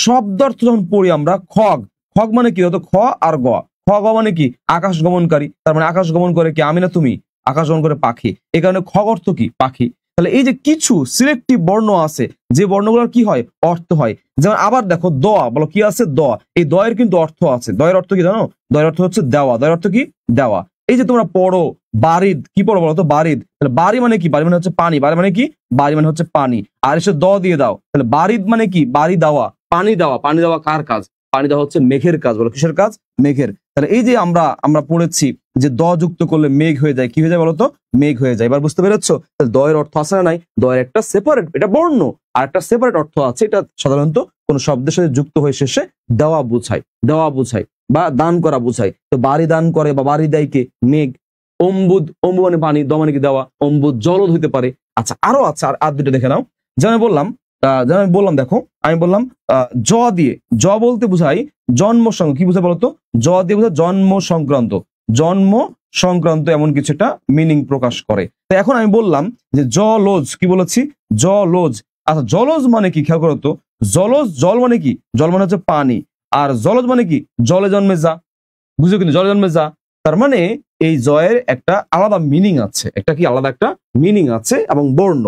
শব্দার্থ যখন পড়ি আমরা, খগ, খগ মানে কি? হতো খ আর গ। খ গ মানে কি? আকাশ গমনকারী। তার মানে আকাশ গমন করে কি? আমি না তুমি? আকাশ গমন করে পাখি। এই কারণে খগ অর্থ কি? পাখি। তাহলে এই যে কিছু সিলেক্টিভ বর্ণ আছে, যে বর্ণগুলোর কি হয়? অর্থ হয়। যেমন আবার দেখো দ, বলো কি আছে? দ। এই দয়ের কিন্তু অর্থ আছে। দয়ের অর্থ কি জানো? দয়ের অর্থ হচ্ছে দেওয়া। দয়ের অর্থ কি? দেওয়া। এই যে তোমরা পড়ো বারিদ, কি পড়ো বলো তো? বারিদ। তাহলে বাড়ি মানে কি? বাড়ি মানে হচ্ছে পানি। বাড়ি মানে কি? বাড়ি মানে হচ্ছে পানি। আর এসে দ দিয়ে দাও, তাহলে বারিদ মানে কি? বাড়ি দেওয়া, পানি দেওয়া। পানি দেওয়া কার কাজ? পানি দেওয়া হচ্ছে মেঘের কাজ। বলো কিসের কাজ? মেঘের। তাহলে এই যে আমরা পড়েছি যে দ যুক্ত করলে মেঘ হয়ে যায়, কি হয়ে যায় বলতো? মেঘ হয়ে যায়। এবার বুঝতে পেরেছো? তাহলে দয়ের অর্থ আছে না নাই? দয়ের একটা সেপারেট, এটা বর্ণ, আর একটা সেপারেট অর্থ আছে। এটা সাধারণত কোন শব্দের সাথে যুক্ত হয়ে শেষে দেওয়া বুঝায়, দেওয়া বুঝায় বা দান করা বুঝায়। তো বাড়ি দান করে বা বাড়ি দেয় কে? মেঘ। অম্বুদ, অম্বু মানে পানি, দ মানে কি? দেওয়া। অম্বুদ জলদ হইতে পারে। আচ্ছা আরো আছে, আর দুটো দেখে নাও। যেমন আমি বললাম দেখো, আমি বললাম জ দিয়ে, জ বলতে বুঝাই জন্ম সংক্রান্ত। কি বুঝায় বলতো? জ দিয়ে বুঝায় জন্ম সংক্রান্ত। জন্ম সংক্রান্ত এমন কিছু একটা মিনিং প্রকাশ করে। তো এখন আমি বললাম যে জলজ, কি বলেছি? জলজ। আচ্ছা জলজ মানে কি? খেয়াল করো তো, জলজ, জল মানে কি? জল মানে হচ্ছে পানি। আর জলজ মানে কি? জলে জন্মে যা। বুঝো কিন্তু? জলে জন্মে যা। তার মানে এই জয়ের একটা আলাদা মিনিং আছে, একটা কি আলাদা একটা মিনিং আছে এবং বর্ণ।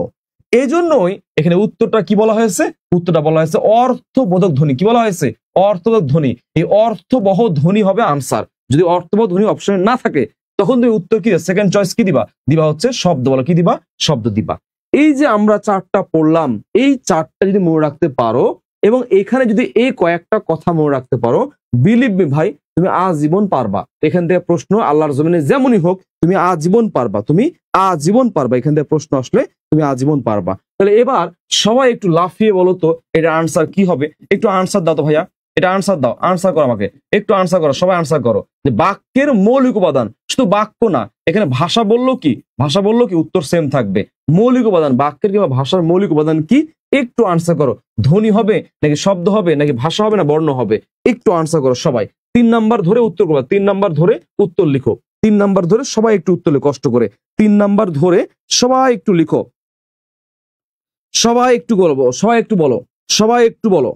এই জন্যই এখানে উত্তরটা কি বলা হয়েছে? উত্তরটা বলা হয়েছে অর্থবোধক ধ্বনি। কি বলা হয়েছে? অর্থবোধক ধ্বনি। এই অর্থবহ ধ্বনি হবে আনসার। যদি অর্থবহ ধ্বনি অপশনে না থাকে, তখন তুমি উত্তর কি সেকেন্ড চয়েস কি দিবা? দিবা হচ্ছে শব্দ। বলো কি দিবা? শব্দ দিবা। এই যে আমরা চারটা পড়লাম, এই চারটা যদি মনে রাখতে পারো এবং এখানে যদি এই কয়েকটা কথা মনে রাখতে পারো, বিলিভ মি ভাই, তুমি আজীবন পারবা। এখান থেকে প্রশ্ন আল্লাহর জমিনে যেমনই হোক, তুমি আজীবন পারবা। তুমি আজীবন পারবা। এখান থেকে প্রশ্ন আসলে তুমি আজীবন পারবা। তাহলে এবার সবাই একটু লাফিয়ে বলো তো এটা আনসার কি হবে? একটু আনসার দাও তো ভাইয়া, এটা আনসার দাও, আনসার করো আমাকে, একটু আনসার করো, সবাই আনসার করো। যে বাক্যের মৌলিক উপাদান, শুধু বাক্য না, এখানে ভাষা বললো কি? ভাষা বললো কি? উত্তর সেম থাকবে। মৌলিক উপাদান, বাক্যের কিংবা ভাষার মৌলিক উপাদান কি? একটু আনসার করো। ধ্বনি হবে নাকি শব্দ হবে নাকি ভাষা হবে না বর্ণ হবে? একটু আনসার করো সবাই। 3 নাম্বার ধরে উত্তর করবা। 3 নাম্বার ধরে উত্তর লিখো। 3 নাম্বার ধরে সবাই একটু উত্তর লিখো কষ্ট করে। 3 নাম্বার ধরে সবাই একটু লিখো। সবাই একটু বলবো, সবাই একটু বলো, সবাই একটু বলো।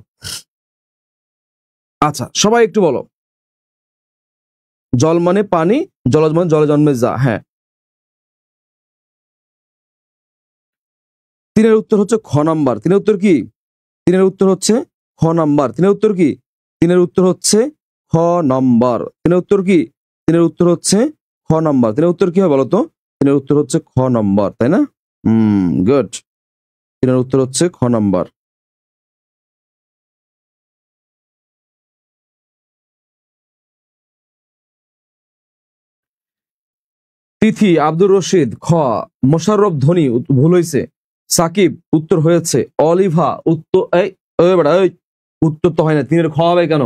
আচ্ছা সবাই একটু বলো। জল মানে পানি, জলজ মানে জলে জন্মে যা। হ্যাঁ, 3-এর উত্তর হচ্ছে খ নাম্বার। 3-এর উত্তর কি? 3-এর উত্তর হচ্ছে খ নাম্বার। 3-এর উত্তর কি? 3-এর উত্তর হচ্ছে খ নাম্বার। 3-এর উত্তর কি? 3-এর উত্তর হচ্ছে খ নাম্বার। 3-এর উত্তর কি হয় বলতো? 3-এর উত্তর হচ্ছে খ নাম্বার, তাই না? গুড। 3-এর উত্তর হচ্ছে খ নাম্বার। তিথি, আব্দুর রশিদ খ। মোশাররফ ধ্বনি ভুল হয়েছে। সাকিব উত্তর হয়েছে। অলিভা উত্তর, এই ওই বেটা ওই, উত্তর তো হয় না। 3-এর খ হবে কেন?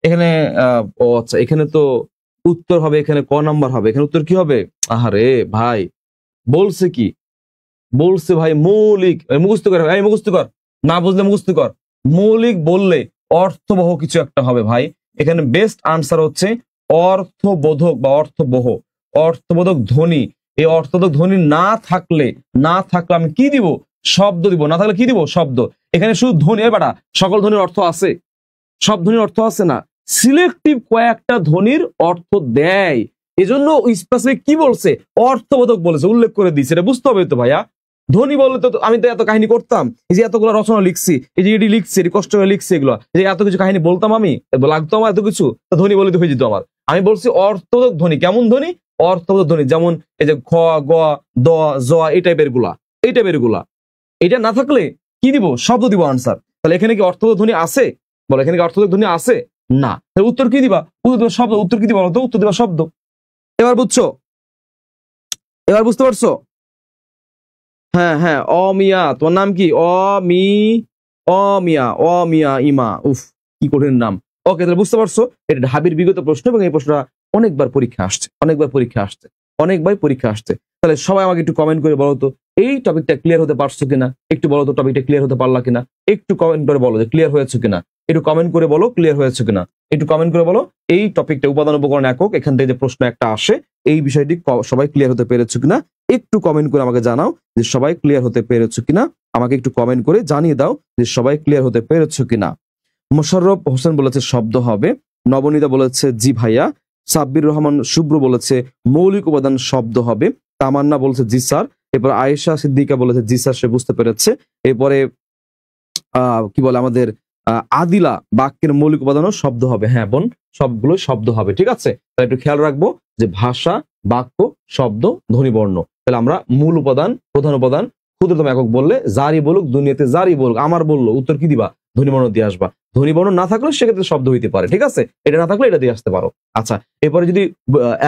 এখানে ও আচ্ছা, এখানে তো উত্তর হবে, এখানে ক নাম্বার হবে। এখানে উত্তর কি হবে? আহারে ভাই, বলছে কি? বলছে ভাই মৌলিক। মুখস্থ কর, এই মুখস্থ কর, না বুঝলে মুখস্থ কর। মৌলিক বললে অর্থবহ কিছু একটা হবে ভাই। এখানে বেস্ট আনসার হচ্ছে অর্থবোধক বা অর্থবহ, অর্থবোধক ধ্বনি। এই অর্থবোধক ধ্বনি না থাকলে আমি কি দিব? শব্দ দিব। না থাকলে কি দিব? শব্দ। এখানে শুধু ধ্বনি, বেটা সকল ধ্বনির অর্থ আছে? সব ধ্বনির অর্থ আছে না। সিলেক্টিভ কয়েকটা ধ্বনির অর্থ দেয়। এজন্য স্পেসিফিক কি বলছে? অর্থবোধক বলেছে, উল্লেখ করে দিয়েছে। এটা বুঝতে হবে তো ভাইয়া। ধ্বনি বললে তো আমি তো এত কাহিনী করতাম, এই যে এতগুলো রচনা লিখছি, এই যে এটি লিখছি, এটি কষ্ট করে লিখছি, এগুলো যে এত কিছু কাহিনী বলতাম আমি, লাগতো আমার এত কিছু, ধ্বনি বলে হয়ে যেত আমার। আমি বলছি অর্থবোধক ধ্বনি। কেমন ধ্বনি? অর্থবোধক ধ্বনি। যেমন এই যে খ, গ, দ, জ, এই টাইপের গুলা, এই টাইপের গুলা। এটা না থাকলে কি দিব? শব্দ দিব আনসার। তাহলে এখানে কি অর্থবোধক ধ্বনি আছে? বলো, এখানে কি অর্থবোধক ধ্বনি আছে? না। উত্তর কি দিবা? উত্তর দিবা শব্দ। উত্তর কি দিবা বলো তো? উত্তর দিবা শব্দ। এবার বুঝছো? এবার বুঝতে পারছো? হ্যাঁ হ্যাঁ, অমিয়া। তোমার নাম কি? অমিয়া, অমিয়া ইমা। উফ, কি কঠিন নাম। ওকে, তাহলে বুঝতে পারছো এটা ঢাবির বিগত প্রশ্ন এবং এই প্রশ্নটা অনেকবার পরীক্ষা আসছে। তাহলে সবাই আমাকে একটু কমেন্ট করে বলো তো এই টপিকটা ক্লিয়ার হতে পারছো কিনা, একটু বলো তো টপিকটা ক্লিয়ার হতে পারলা কিনা, একটু কমেন্ট করে বলো যে ক্লিয়ার হয়েছে কিনা, একটু কমেন্ট করে বলো ক্লিয়ার হয়েছে কিনা, একটু কমেন্ট করে বলো এই টপিকটা উপাদান উপকরণ একক এখান থেকে যে প্রশ্ন একটা আসে এই বিষয়টি সবাই ক্লিয়ার হতে পেরেছো কিনা, একটু কমেন্ট করে আমাকে জানাও যে সবাই ক্লিয়ার হতে পেরেছো কিনা, আমাকে একটু কমেন্ট করে জানিয়ে দাও যে সবাই ক্লিয়ার হতে পেরেছো কিনা। মোশাররফ হোসেন বলেছে শব্দ হবে, নবনীতা বলেছে জি ভাইয়া, সাব্বির রহমান শুভ্র বলেছে মৌলিক উপাদান শব্দ হবে, তামান্না বলেছে জি স্যার, এরপর আয়েশা সিদ্দিকা বলেছে জি স্যার সে বুঝতে পেরেছে, এরপরে কি বলে আমাদের আদিলা বাক্যের মৌলিক উপাদানও শব্দ হবে, হ্যাঁ বোন সবগুলো শব্দ হবে, ঠিক আছে। তাহলে একটু খেয়াল রাখবো যে ভাষা, বাক্য, শব্দ, ধ্বনিবর্ণ, তাহলে আমরা মূল উপাদান, প্রধান উপাদান, ক্ষুদ্রতম একক বললে যারই বলুক দুনিয়াতে যারই বলুক আমার বললো উত্তর কি দিবা, ধ্বনিবর্ণ দিয়ে আসবা, ধ্বনিবর্ণ না থাকলে সেক্ষেত্রে শব্দ হইতে পারে, ঠিক আছে, এটা না থাকলে এটা দিয়ে আসতে পারো। আচ্ছা, এরপরে যদি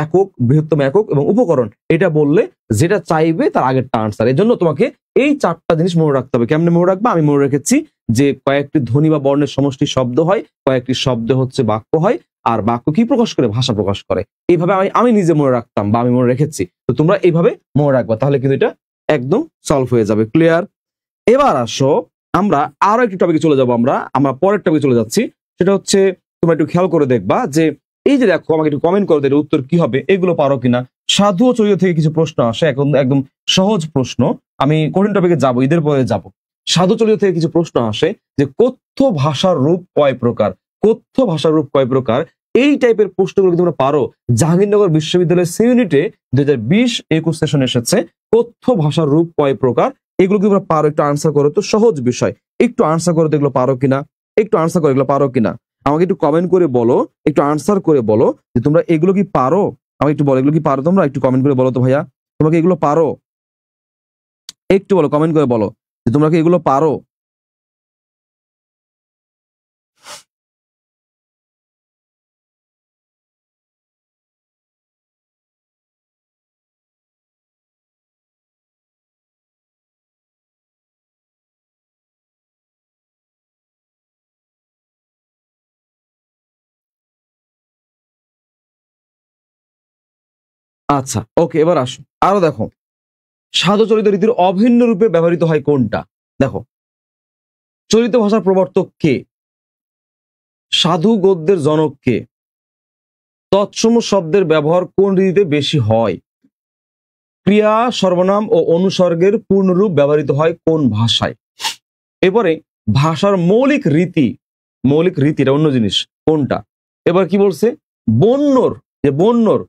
একক, বৃহত্তম একক এবং উপকরণ এটা বললে যেটা চাইবে তার আগেরটা আনসার, এর জন্য তোমাকে এই 4টা জিনিস মনে রাখতে হবে। কেমনে মনে রাখবা, আমি মনে রেখেছি যে কয়েকটি ধ্বনি বা বর্ণের সমষ্টি শব্দ হয়, কয়েকটি শব্দ হচ্ছে বাক্য হয়, আর বাক্য কি প্রকাশ করে, ভাষা প্রকাশ করে। এইভাবে আমি নিজে মনে রাখতাম বা আমি মনে রেখেছি, তো তোমরা এইভাবে মনে রাখবা, তাহলে কিন্তু এটা একদম সলভ হয়ে যাবে। ক্লিয়ার? এবার আসো আমরা আরো একটি টপিকে চলে যাবো, আমরা পরের টপিকে চলে যাচ্ছি, সেটা হচ্ছে তোমরা একটু খেয়াল করে দেখবা যে এই যে দেখো আমাকে একটু কমেন্ট করে দেবে উত্তর কি হবে, এগুলো পারো কিনা। সাধু ও চরিত্র থেকে কিছু প্রশ্ন আসে, এখন একদম সহজ প্রশ্ন, আমি কঠিন টপিকে যাবো, ঈদের পরে যাবো। সাধু চরিত্র থেকে কিছু প্রশ্ন আসে যে কথ্য ভাষার রূপ কয় প্রকার, কথ্য ভাষার রূপ কয় প্রকার, এই টাইপের প্রশ্নগুলো তোমরা পারো। জাহাঙ্গীরনগর বিশ্ববিদ্যালয়ের সিউনিটে 2020-21 সেশন এসেছে কথ্য ভাষার রূপ কয় প্রকার, এগুলো কি তোমরা পারো, একটু আনসার করো তো, সহজ বিষয়, একটু আনসার করো তো এগুলো পারো কিনা, একটু আনসার করো এগুলো পারো কিনা, আমাকে একটু কমেন্ট করে বলো, একটু আনসার করে বলো যে তোমরা এগুলো কি পারো, আমাকে একটু বলো এগুলো কি পারো, তোমরা একটু কমেন্ট করে বলো তো ভাইয়া তোমাকে এগুলো পারো, একটু বলো, কমেন্ট করে বলো যে তোমরা কি এগুলো পারো। আচ্ছা ওকে, এবার আসো আরো দেখো সাধু চলিত রীতির অভিন্ন রূপে ব্যবহৃত হয় কোনটা। দেখো চলিত ভাষার প্রবর্তক কে, সাধু গদ্যের জনক কে, তৎসম শব্দের ব্যবহার কোন রীতিতে বেশি হয়, ক্রিয়া সর্বনাম ও অনুসর্গের পূর্ণরূপ ব্যবহৃত হয় কোন ভাষায়। এবারে ভাষার মৌলিক রীতি, মৌলিক রীতিটা অন্য জিনিস কোনটা। এবার কি বলছে, বন্যর, যে বন্যর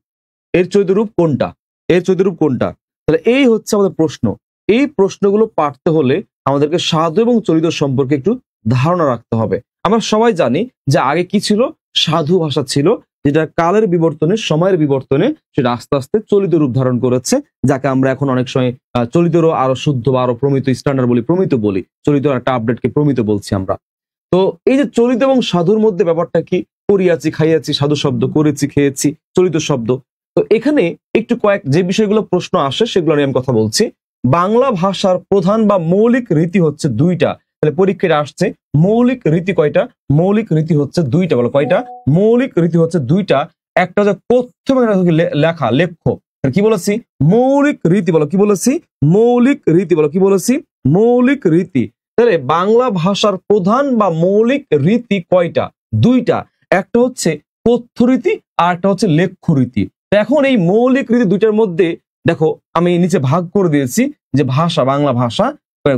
এর চৈত রূপ কোনটা, এর চৈত রূপ কোনটা। তাহলে এই হচ্ছে আমাদের প্রশ্ন, এই প্রশ্নগুলো পারতে হলে আমাদেরকে সাধু এবং চলিত সম্পর্কে একটু ধারণা রাখতে হবে। আমরা সবাই জানি যে আগে কি ছিল, সাধু ভাষা ছিল, যেটা কালের বিবর্তনে, সময়ের বিবর্তনে সেটা আস্তে আস্তে চলিত রূপ ধারণ করেছে, যাকে আমরা এখন অনেক সময় চলিতরও আরো শুদ্ধ বা আরো প্রমিত স্ট্যান্ডার্ড বলি, প্রমিত বলি, চলিত একটা আপডেটকে প্রমিত বলছি আমরা। তো এই যে চলিত এবং সাধুর মধ্যে ব্যাপারটা কি, করিয়াছি খাইয়াছি, সাধু শব্দ, করেছি খেয়েছি চলিত শব্দ। তো এখানে একটু যে বিষয়গুলো প্রশ্ন আসে সেগুলো নিয়ে আমি কথা বলছি। বাংলা ভাষার প্রধান বা মৌলিক রীতি হচ্ছে দুইটা, তাহলে পরীক্ষায় আসছে মৌলিক রীতি কয়টা, মৌলিক রীতি হচ্ছে দুইটা, বলো কয়টা, মৌলিক রীতি হচ্ছে দুইটা। একটা হচ্ছে কথ্য লেখা, লেখ্য, কি বলেছি, মৌলিক রীতি, বলো কি বলেছি, মৌলিক রীতি, বলো কি বলেছি, মৌলিক রীতি। তাহলে বাংলা ভাষার প্রধান বা মৌলিক রীতি কয়টা, দুইটা, একটা হচ্ছে কথ্য রীতি আর একটা হচ্ছে লেখ্য রীতি। এখন এই মৌলিক রীতি দুইটার মধ্যে দেখো আমি নিচে ভাগ করে দিয়েছি যে ভাষা, বাংলা ভাষা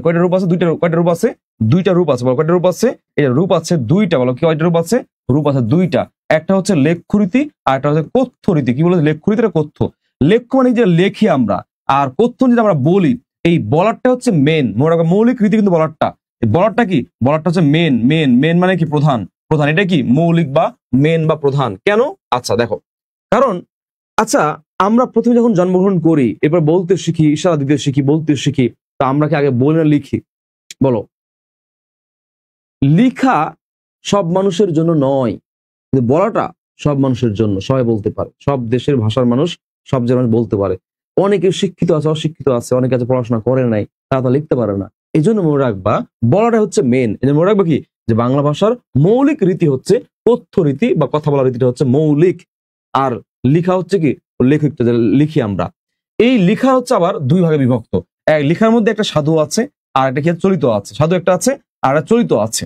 কয়টা রূপ আছে, দুইটা, কয়টা রূপ আছে, দুইটা রূপ আছে, বলো কয়টা রূপ আছে, এটা রূপ আছে দুইটা, বলো কি কয়টা রূপ আছে, রূপ আছে দুইটা, একটা হচ্ছে লেখ্য রীতি আর একটা হচ্ছে কথ্য রীতি। কি বলে, লেখ্য রীতি আর কথ্য। লেখ্য মানে যে লেখি আমরা, আর কথ্য যেটা আমরা বলি, এই বলারটা হচ্ছে মেন, মৌলিক রীতি কিন্তু বলারটা, বলারটা কি, বলারটা হচ্ছে মেন, মেন, মেন মানে কি প্রধান, প্রধান, এটা কি মৌলিক বা মেন বা প্রধান। কেন, আচ্ছা দেখো, কারণ আচ্ছা আমরা প্রথমে যখন জন্মগ্রহণ করি এরপর বলতে শিখি, ইশারা দিতে শিখি, বলতে শিখি, তো আমরা কি আগে বলি না লিখি, বলো। লিখা সব মানুষের জন্য নয়, কিন্তু বলাটা সব মানুষের জন্য, সবাই বলতে পারে, সব দেশের ভাষার মানুষ, সব জায়গায় মানুষ বলতে পারে। অনেকে শিক্ষিত আছে, অশিক্ষিত আছে, অনেকে আছে পড়াশোনা করে নাই, তারা তো লিখতে পারে না। এই জন্য মনে রাখবা বলাটা হচ্ছে মেন। এই জন্য মনে রাখবা কি, যে বাংলা ভাষার মৌলিক রীতি হচ্ছে কথ্য রীতি বা কথা বলার রীতিটা হচ্ছে মৌলিক, আর লিখা হচ্ছে কি লেখিত, লিখি আমরা। এই লিখা হচ্ছে আবার দুই ভাগে বিভক্ত। লিখার মধ্যে একটা সাধু আছে আর একটা কি চলিত আছে, সাধু একটা আছে আর একটা চলিত আছে।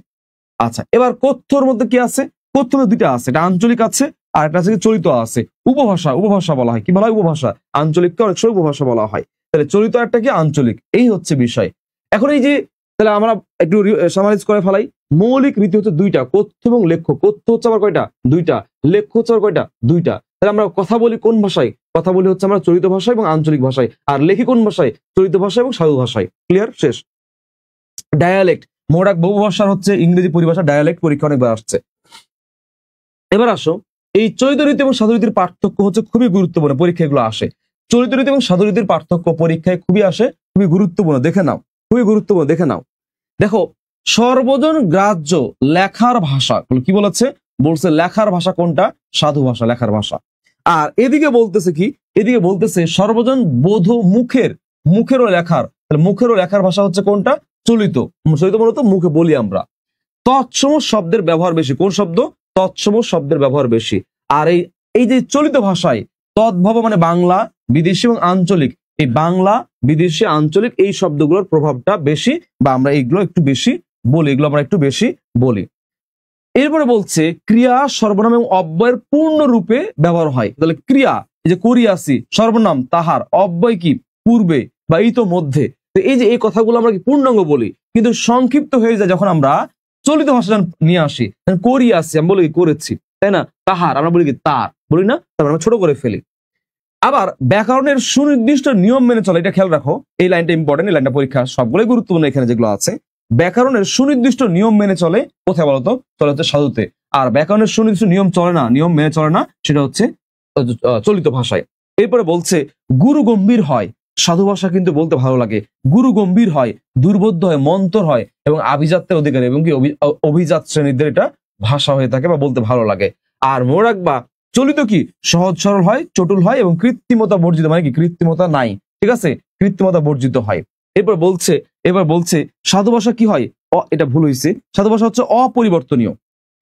আচ্ছা, এবার কথ্যর মধ্যে কি আছে? কথ্য মধ্যে দুইটা আছে, একটা আঞ্চলিক আছে আর একটা আছে চলিত আছে। উপভাষা, উপভাষা বলা হয়, কি বলা হয়? উপভাষা। আঞ্চলিককে অনেক সময় উপভাষা বলা হয়। তাহলে চলিত একটা কি আঞ্চলিক, এই হচ্ছে বিষয়। এখন এই যে তাহলে আমরা একটু সামারাইজ করে ফেলাই। মৌলিক রীতি হচ্ছে দুইটা, কথ্য এবং লেখ্য। কথ্য হচ্ছে আবার কয়টা? দুইটা। লেখ্য হচ্ছে আবার কয়টা? দুইটা। তাহলে আমরা কথা বলি কোন ভাষায়? কথা বলি হচ্ছে আমরা চলিত ভাষায় এবং আঞ্চলিক ভাষায়। আর লেখি কোন ভাষায়? চলিত ভাষা এবং সাধু ভাষায়। ক্লিয়ার? শেষ। ডায়ালেক্ট, মোরাক বহু ভাষার হচ্ছে ইংরেজি পরিভাষা। ডায়ালেক্ট পরীক্ষা অনেকবার আসছে। এবার আসো, এই চলিত রীতি এবং সাধু রীতির পার্থক্য হচ্ছে খুবই গুরুত্বপূর্ণ, পরীক্ষা এগুলো আসে। চলিত রীতি এবং সাধু রীতির পার্থক্য পরীক্ষায় খুবই আসে, খুবই গুরুত্বপূর্ণ, দেখে নাও, খুবই গুরুত্বপূর্ণ, দেখে নাও। দেখো, সর্বজন গ্রাহ্য লেখার ভাষা, কি বলেছে? বলছে লেখার ভাষা কোনটা? সাধু ভাষা, লেখার ভাষা। আর এদিকে বলতেছে কি? এদিকে বলতেছে সর্বজন বোধ মুখের, মুখেরও লেখার, তাহলে মুখেরও লেখার ভাষা হচ্ছে কোনটা? চলিত। চলিত মূলত মুখে বলি আমরা। তৎসম শব্দের ব্যবহার বেশি। কোন শব্দ? তৎসম শব্দের ব্যবহার বেশি। আর এই যে চলিত ভাষায় তদ্ভব মানে বাংলা, বিদেশি এবং আঞ্চলিক, এই বাংলা, বিদেশি, আঞ্চলিক এই শব্দগুলোর প্রভাবটা বেশি, বা আমরা এইগুলো একটু বেশি বলি, এগুলো আমরা একটু বেশি বলি। এরপরে বলছে ক্রিয়া সর্বনাম এবং অব্যয়ের পূর্ণ রূপে ব্যবহার হয়। তাহলে ক্রিয়া, এই যে করিয়াছি, সর্বনাম তাহার, অব্যয় কি পূর্বে বা ইতোমধ্যে। তো এই যে এই কথাগুলো আমরা কি পূর্ণাঙ্গ বলি, কিন্তু সংক্ষিপ্ত হয়ে যায় যখন আমরা চলিত ভাষা নিয়ে আসি। করিয়াছি আমি বলি করেছি, তাই না? তাহার আমরা বলি কি তার, বলি না? তারপর আমরা ছোট করে ফেলি। আবার ব্যাকরণের সুনির্দিষ্ট নিয়ম মেনে চলে, এটা খেয়াল রাখো, এই লাইনটা ইম্পর্টেন্ট, এই লাইনটা পরীক্ষা সবগুলোই গুরুত্বপূর্ণ এখানে যেগুলো আছে। ব্যাকরণের সুনির্দিষ্ট নিয়ম মেনে চলে কোথায় বলতো? চলে হচ্ছে সাধুতে। আর ব্যাকরণের সুনির্দিষ্ট নিয়ম চলে না, নিয়ম মেনে চলে না, সেটা হচ্ছে চলিত ভাষায়। এরপরে বলছে গুরু গম্ভীর হয়, সাধু ভাষা কিন্তু বলতে ভালো লাগে। গুরু গম্ভীর হয়, দুর্বোধ্য হয়, মন্তর হয় এবং আভিজাত্যের অধিকারী এবং কি অভিজাত শ্রেণীদের এটা ভাষা হয়ে থাকে বা বলতে ভালো লাগে। আর মনে রাখবা চলিত কি সহজ সরল হয়, চটুল হয় এবং কৃত্রিমতা বর্জিত, মানে কি কৃত্রিমতা নাই, ঠিক আছে? কৃত্রিমতা বর্জিত হয়। এবার বলছে সাধু ভাষা কি হয়? এটা ভুল হয়েছে, সাধু ভাষা হচ্ছে অপরিবর্তনীয়,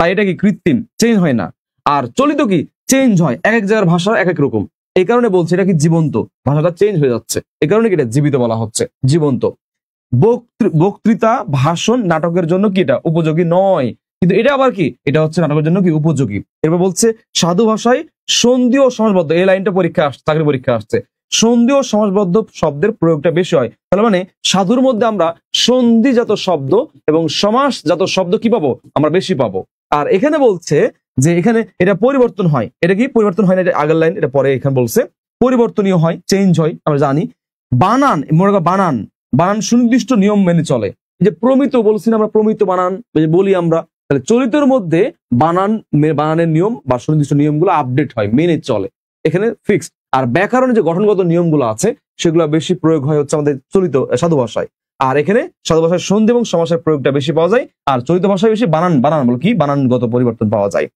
তাই এটা কি কৃত্রিম, চেঞ্জ হয় না। আর চলিত কি চেঞ্জ হয়, এক এক জায়গার ভাষা এক এক রকম, এই কারণে বলছে এটা কি জীবন্ত, ভাষাটা চেঞ্জ হয়ে যাচ্ছে, এই কারণে কি এটা জীবিত বলা হচ্ছে, জীবন্ত। বক্তৃতা, ভাষণ, নাটকের জন্য কি এটা উপযোগী নয়, কিন্তু এটা আবার কি, এটা হচ্ছে নাটকের জন্য কি উপযোগী। এরপর বলছে সাধু ভাষায় সন্ধি ও সমাসবদ্ধ, এই লাইনটা পরীক্ষা আসছে, চাকরি পরীক্ষা আসছে। সন্ধি ও সমাসবদ্ধ শব্দের প্রয়োগটা বেশি হয়। তাহলে মানে সাধুর মধ্যে আমরা সন্ধিজাত শব্দ এবং সমাসজাত শব্দ কি পাবো? আমরা বেশি পাবো। আর এখানে বলছে যে এখানে এটা পরিবর্তন হয়, এটা কি পরিবর্তন হয় না, এটা আগের লাইন, এটা পরে এখানে বলছে পরিবর্তনীয় হয়, চেঞ্জ হয়, আমরা জানি। বানান, মনে করো বানান, বানান সুনির্দিষ্ট নিয়ম মেনে চলে। যে প্রমিত বলছি না আমরা, প্রমিত বানান বলি আমরা, তাহলে চলিতের মধ্যে বানানের নিয়ম বা সুনির্দিষ্ট নিয়মগুলো আপডেট হয়, মেনে চলে, এখানে ফিক্সড। আর ব্যাকরণে যে গঠনগত নিয়মগুলো আছে সেগুলো বেশি প্রয়োগ হয় হচ্ছে আমাদের চলিত সাধু ভাষায়। আর এখানে সাধু ভাষায় সন্ধি এবং সমাসের প্রয়োগটা বেশি পাওয়া যায়, আর চলিত ভাষায় বেশি বানান বলো কি বানানগত পরিবর্তন পাওয়া যায়।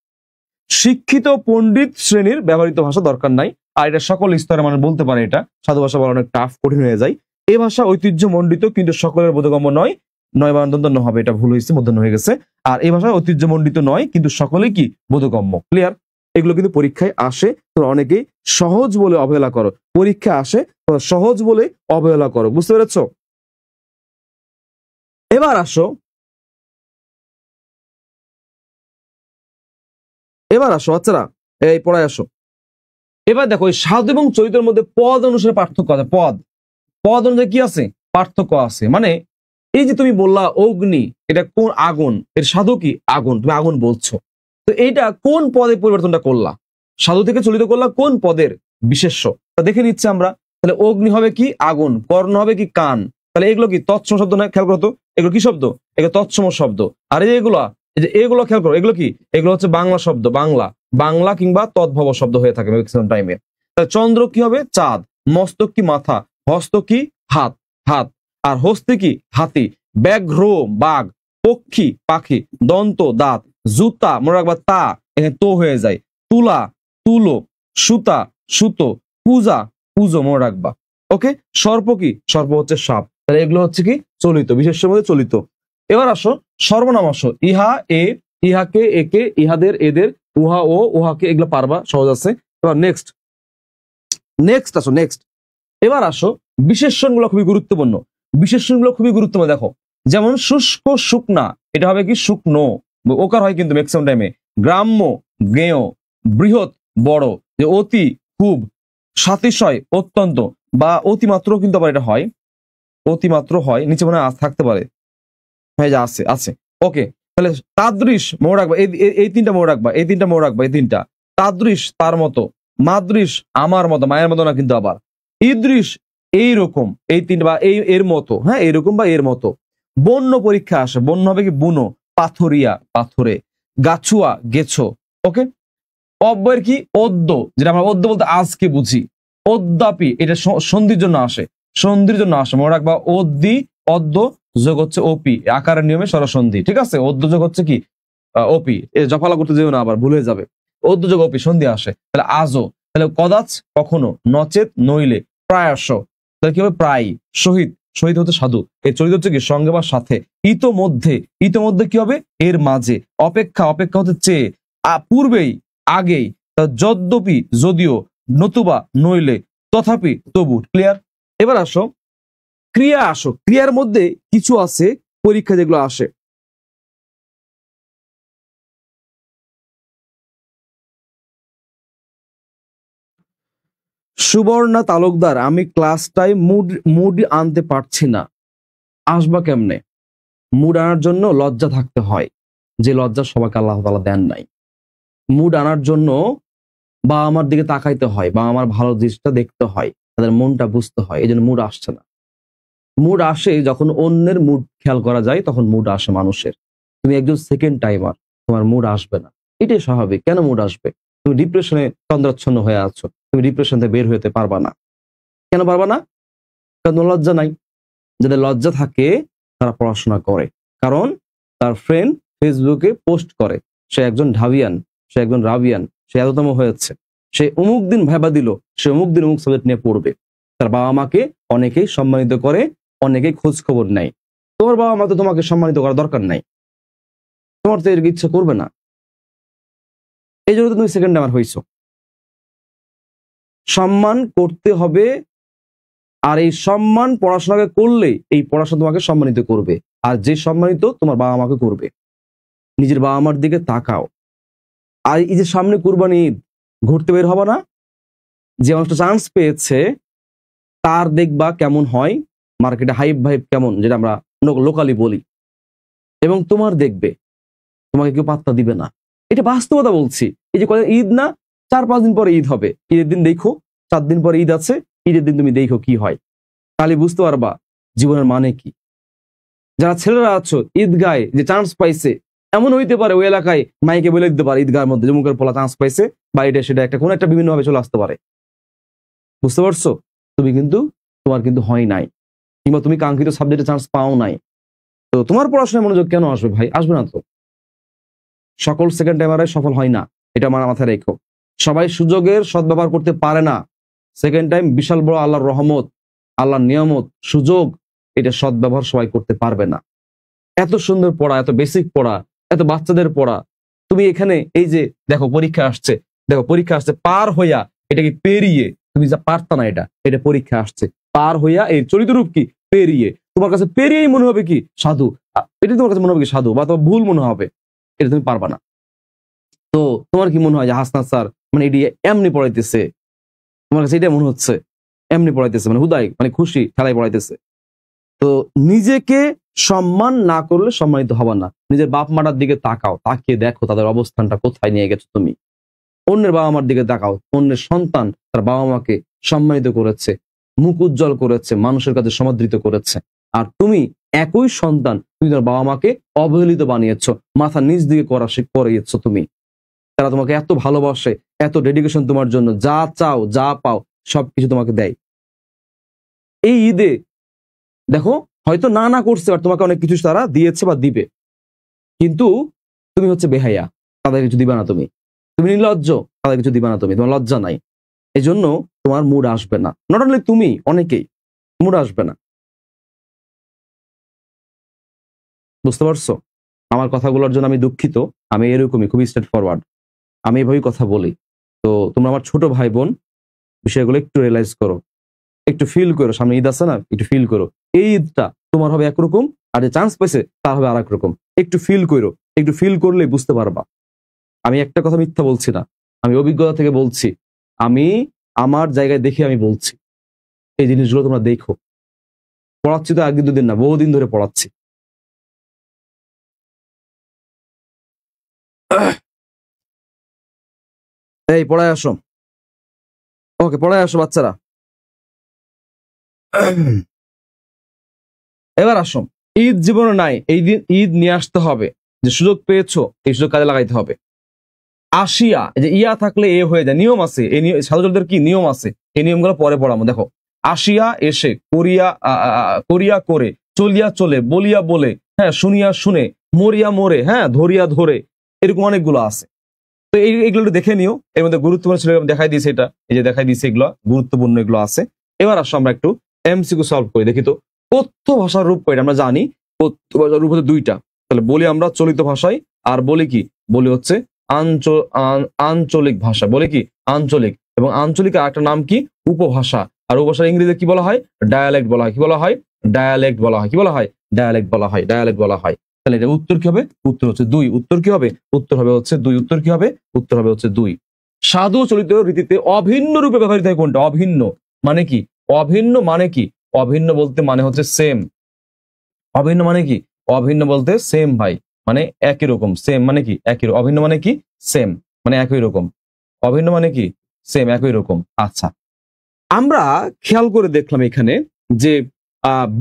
শিক্ষিত পণ্ডিত শ্রেণীর ব্যবহৃত ভাষা দরকার নাই, আর এটা সকল স্তরে মানুষ বলতে পারে, এটা সাধু ভাষা বলা অনেক টাফ, কঠিন হয়ে যায়। এই ভাষা ঐতিহ্য মণ্ডিত কিন্তু সকলের বোধগম্য নয়, নয় বানান্তর হবে, এটা ভুল হয়েছে, মধ্যাহ্ন হয়ে গেছে। আর এই ভাষা ঐতিহ্য মণ্ডিত নয় কিন্তু সকলেই কি বোধগম্য। ক্লিয়ার? এগুলো কিন্তু পরীক্ষায় আসে, তোমরা অনেকেই সহজ বলে অবহেলা করো, পরীক্ষা আসে সহজ বলে অবহেলা করো, বুঝতে পেরেছ? এবার আসো বাচ্চারা, এই পড়ায় আসো। এবার দেখো এই সাধু এবং চরিত্রের মধ্যে পদ অনুসারে পার্থক্য আছে। পদ অনুযায়ী কি আছে? পার্থক্য আছে। মানে এই যে তুমি বললা অগ্নি, এটা কোন আগুন, এর সাধু কি আগুন, তুমি আগুন বলছো, তো এইটা কোন পদে পরিবর্তনটা করলা? সাধু থেকে চলিত করলা কোন পদের বিশেষ্য, তা দেখে নিচ্ছে আমরা। তাহলে অগ্নি হবে কি আগুন, কর্ণ হবে কি কান, তাহলে এগুলো কি তৎসম শব্দ নয়? খেয়াল করো তো, এগুলো কি শব্দ? এগুলো তৎসম শব্দ। আর এগুলো খেয়াল করো, এগুলো কি? এগুলো হচ্ছে বাংলা শব্দ, বাংলা কিংবা তদ্ভব শব্দ হয়ে থাকে ম্যাক্সিমাম টাইমে। তাহলে চন্দ্র কি হবে? চাঁদ। মস্তক কি মাথা, হস্ত কি হাত, আর হস্তে কি হাতি। ব্যাঘ্র বাঘ, পক্ষী পাখি, দন্ত দাঁত, জুতা মনে রাখবা তা, এখানে তো হয়ে যায়। তুলা তুলো, সুতা সুতো, পূজা পুজো মনে রাখবা। ওকে, সর্প কি? সর্প হচ্ছে সাপ। তাহলে এগুলো হচ্ছে কি চলিত, বিশেষের মধ্যে চলিত। এবার আসো সর্বনাম আসো। ইহা, এ, ইহাকে, একে, ইহাদের, এদের, উহা, ও, উহাকে, এগুলো পারবা, সহজ আছে। এবার নেক্সট আসো, নেক্সট। এবার আসো বিশেষণগুলো খুবই গুরুত্বপূর্ণ। বিশেষণগুলো খুবই গুরুত্বপূর্ণ। দেখো, যেমন শুষ্ক, শুকনা, এটা হবে কি শুকনো, ওকার হয় কিন্তু ম্যাক্সিমাম টাইমে। গ্রাম্য, জ্ঞেয়, বৃহৎ, বড়, যে অতি, খুব, সাতিশয়, অত্যন্ত, বা অতিমাত্র কিন্তু আবার এটা হয়, অতিমাত্র হয়, নিচে মনে হয় থাকতে পারে, হ্যাঁ যে আছে, আছে। ওকে, তাহলে তাদৃশ মনে রাখবা, এই তিনটা মনে রাখবা, এই তিনটা মনে রাখবা, এই তিনটা। তাদৃশ তার মতো, মাদৃশ আমার মতো, মায়ের মতো না কিন্তু আবার, ঈদৃশ এইরকম, এই তিনটা বা এই এর মতো, হ্যাঁ এরকম বা এর মতো। বন্য পরীক্ষা আসে, বন্য হবে কি বুনো, পাথরিয়া পাথরে, গাছুয়া গেছো। ওকে, অব্যয়ের কি অদ্য, যেটা আমরা অদ্য বলতে আজকে বুঝি। অদ্যাপি এটা সন্ধির জন্য আসে, সন্ধির জন্য আসে, মনে রাখবা অদ্যি, অদ্য যোগ হচ্ছে ওপি, আকারের নিয়মে স্বরসন্ধি, ঠিক আছে। অদ্য যোগ হচ্ছে কি ওপি, জফালা করতে যেও না আবার ভুলে যাবে। অদ্য যোগ ওপি, সন্ধি আসে। তাহলে আজও, তাহলে কদাচ কখনো, নচেত নইলে, প্রায়শ, তাহলে কি হবে প্রায়। শহীদ, শহীদ হচ্ছে সাধু, এই চরিত হচ্ছে কি সঙ্গে বা সাথে। ইতোমধ্যে, ইতোমধ্যে কি হবে এর মাঝে। অপেক্ষা, অপেক্ষা হচ্ছে চেয়ে, পূর্বেই, আগেই। যদ্যপি যদিও, নতুবা নইলে, তথাপি তবু। ক্লিয়ার? এবার আসো ক্রিয়া, আসো ক্রিয়ার মধ্যে কিছু আছে পরীক্ষা যেগুলো আসে। সুবর্ণা তালুকদার, আমি ক্লাসটায় মুড আনতে পারছি না। আসবা কেমনে? মুড আনার জন্য লজ্জা থাকতে হয়, যে লজ্জা সবাইকে আল্লাহ তাআলা দেন নাই। মুড আনার জন্য বা আমার দিকে তাকাইতে হয়, বা আমার ভালো জিনিসটা দেখতে হয়, তাদের মনটা বুঝতে হয়, এই জন্য মুড আসছে না। মুড আসে যখন অন্যের মুড খেয়াল করা যায়, তখন মুড আসে মানুষের। তুমি একজন সেকেন্ড টাইমার, তোমার মুড আসবে না, এটাই স্বাভাবিক। কেন মুড আসবে? তুমি ডিপ্রেশনে তন্দ্রাচ্ছন্ন হয়ে আছো, তুমি ডিপ্রেশন থেকে বের হতে পারবা না। কেন পারবা না? কারণ লজ্জা নাই। যাদের লজ্জা থাকে তারা পড়াশোনা করে, কারণ তার ফ্রেন্ড ফেসবুকে পোস্ট করে সে একজন ঢাবিয়ান, সে একজন রাবিয়ান, সে এততম হয়েছে, সে অমুক দিন ভাইবা দিল, সে অমুক দিন অমুক সাবজেক্ট নিয়ে পড়বে। তার বাবা মাকে অনেকেই সম্মানিত করে, অনেকেই খোঁজ খবর নেয়। তোমার বাবা মা তো তোমাকে সম্মানিত করার দরকার নাই, তোমার তো এর ইচ্ছা করবে না, এই জন্য তো তুমি সেকেন্ড টাইমার হইছো। সম্মান করতে হবে, আর এই সম্মান পড়াশোনাকে করলে এই পড়াশোনা তোমাকে সম্মানিত করবে, আর যে সম্মানিত তোমার বাবা মাকে করবে। নিজের বাবা মার দিকে তাকাও। আর এই যে সামনে কুরবানি ঈদ, ঘুরতে বের হবা না? যে মানুষটা চান্স পেয়েছে তার দেখবা কেমন হয়, মার্কেটে হাইপ ভাইপ কেমন, যেটা আমরা লোকালি বলি, এবং তোমার দেখবে তোমাকে কেউ পাত্তা দিবে না। এটা বাস্তবতা বলছি। এই যে কয়েক ঈদ না, 4-5 দিন পরে ঈদ হবে, ঈদের দিন দেখো, 4 দিন পরে ঈদ আছে, ঈদের দিন তুমি দেখো কি হয়, তাহলে বুঝতে পারবা জীবনের মানে কি। যারা ছেলেরা আছো ঈদগায় যে চান্স পাইছে, এমন হইতে পারে ওই এলাকায় মাইকে বলে দিতে পারে ঈদগার মধ্যে যে মুখের পোলা চান্স পাইছে, বা এটা সেটা একটা কোনো একটা বিভিন্ন ভাবে চলে আসতে পারে। বুঝতে পারছো? তুমি কিন্তু, তোমার কিন্তু হয় নাই, কিংবা তুমি কাঙ্ক্ষিত সাবজেক্টে চান্স পাও নাই, তো তোমার পড়াশোনায় মনোযোগ কেন আসবে ভাই? আসবে না তো। সকল সেকেন্ড টাইমারে সফল হয় না, এটা আমার মাথায় রেখো। সবাই সুযোগের সদ্ব্যবহার করতে পারে না। সেকেন্ড টাইম বিশাল বড় আল্লাহর রহমত, আল্লাহর নিয়ামত, সুযোগ, এটা সদ্ব্যবহার সবাই করতে পারবে না। এত সুন্দর পড়া, এত বেসিক পড়া, এত বাচ্চাদের পড়া, তুমি এখানে এই যে দেখো পরীক্ষা আসছে, দেখো পরীক্ষা আসছে পার হইয়া, এটাকে পেরিয়ে, তুমি যা পারতা না, এটা এটা পরীক্ষা আসছে পার হইয়া, এই চরিত্ররূপ কি পেরিয়ে, তোমার কাছে পেরিয়েই মনে হবে কি সাধু, এটা তোমার কাছে মনে হবে কি সাধু, বা তোমার ভুল মনে হবে, এটা তুমি পারবা না। তো তোমার কি মনে হয় যে হাসনাত স্যার মানে এটি এমনি পড়াইতেছে, তোমার কাছে এটা মনে হচ্ছে এমনি পড়াইতেছে, মানে হুদাই মানে খুশি খেলায় পড়াইতেছে? তো নিজেকে সম্মান না করলে সম্মানিত হবা না। নিজের বাপ মাটার দিকে তাকাও, তাকিয়ে দেখো তাদের অবস্থানটা কোথায় নিয়ে গেছো তুমি। অন্যের বাবা মার দিকে তাকাও, অন্যের সন্তান তার বাবা মাকে সম্মানিত করেছে, মুখ উজ্জ্বল করেছে, মানুষের কাছে সমাদৃত করেছে, আর তুমি একই সন্তান, তুমি তোমার বাবা মাকে অবহেলিত বানিয়েছ, মাথা নিচ দিকে করিয়েছ তুমি। তারা তোমাকে এত ভালোবাসে, এত ডেডিকেশন তোমার জন্য, যা চাও যা পাও সবকিছু তোমাকে দেয়। এই ঈদে দেখো হয়তো না না করছে, আর তোমাকে অনেক কিছু তারা দিয়েছে বা দিবে, কিন্তু তুমি হচ্ছে বেহায়া, তাদের কিছু দিবা না তুমি, তুমি নির্লজ্জ, তাদের কিছু দিবা না তুমি, তোমার লজ্জা নাই। এই জন্য তোমার মুড আসবে না। নট অনলি তুমি, অনেকেই মুড আসবে না। বুঝতে পারছো? আমার কথাগুলোর জন্য আমি দুঃখিত। আমি এরকমই, খুবই স্ট্রেট ফরওয়ার্ড, আমি এভাবেই কথা বলি। তো তোমরা আমার ছোট ভাই বোন, বিষয়গুলো একটু রিয়েলাইজ করো, একটু ফিল করো। সামনে ঈদ আছে না, একটু ফিল করো। এই ঈদটা তোমার হবে একরকম, আর যে চান্স পাইছে তার হবে আর এক রকম। একটু ফিল করো, একটু ফিল করলেই বুঝতে পারবা। আমি একটা কথা মিথ্যা বলছি না, আমি অভিজ্ঞতা থেকে বলছি, আমি আমার জায়গায় দেখে আমি বলছি। এই জিনিসগুলো তোমরা দেখো। পড়াচ্ছি তো একদিন দুদিন না, বহুদিন ধরে পড়াচ্ছি। এই পড়ায় আসো, ওকে পড়ায় আসো বাচ্চারা। এবার আসো, ঈদ জীবনে নাই, এই দিন ঈদ নিয়ে আসতে হবে। যে সুযোগ পেয়েছো এই সুযোগ কাজে লাগাইতে হবে। আসিয়া, এই যে ইয়া থাকলে এ হয়ে যায়, নিয়ম আছে। এই সাধুজলদের কি নিয়ম আছে, এই নিয়মগুলো পরে পড়াবো। দেখো, আসিয়া এসে, করিয়া করিয়া করে, চলিয়া চলে, বলিয়া বলে, হ্যাঁ শুনিয়া শুনে, মরিয়া মরে, হ্যাঁ ধরিয়া ধরে, এরকম অনেকগুলো আছে। তো এইগুলো একটু দেখে নিও। এর মধ্যে গুরুত্বপূর্ণ ছিল, দেখাই দিয়েছে এটা, এই যে দেখাই দিয়েছে, এগুলো গুরুত্বপূর্ণ, এগুলো আছে। এবার আসো আমরা একটু এমসিকিউ সলভ করি, দেখি তো। কথ্য ভাষার রূপ কয়টা আমরা জানি। কথ্য ভাষার রূপ হচ্ছে দুইটা। তাহলে বলি আমরা চলিত ভাষায়, আর বলি কি, বলি হচ্ছে আঞ্চলিক ভাষা। বলি কি আঞ্চলিক, এবং আঞ্চলিক আর একটা নাম কি উপভাষা। আর উপভাষার ইংরেজিতে কি বলা হয়, ডায়ালেক্ট বলা হয়। কি বলা হয়, ডায়ালেক্ট বলা হয়। কি বলা হয়, ডায়ালেক্ট বলা হয়, ডায়ালেক্ট বলা হয়। তাহলে এটা উত্তর কি হবে, উত্তর হচ্ছে 2। উত্তর কি হবে, উত্তর হবে হচ্ছে 2। উত্তর কি হবে, উত্তর হবে হচ্ছে 2। সাধু চলিত রীতিতে অভিন্ন রূপে ব্যবহৃত হয় কোনটা, অভিন্ন মানে কি, অভিন্ন মানে কি, অভিন্ন বলতে মানে হচ্ছে সেম। অভিন্ন মানে কি, অভিন্ন বলতে সেম ভাই, মানে একই রকম। সেম মানে কি, একই। অভিন্ন মানে কি, সেম মানে একই রকম। অভিন্ন মানে কি, সেম, একই রকম। আচ্ছা, আমরা খেয়াল করে দেখলাম এখানে যে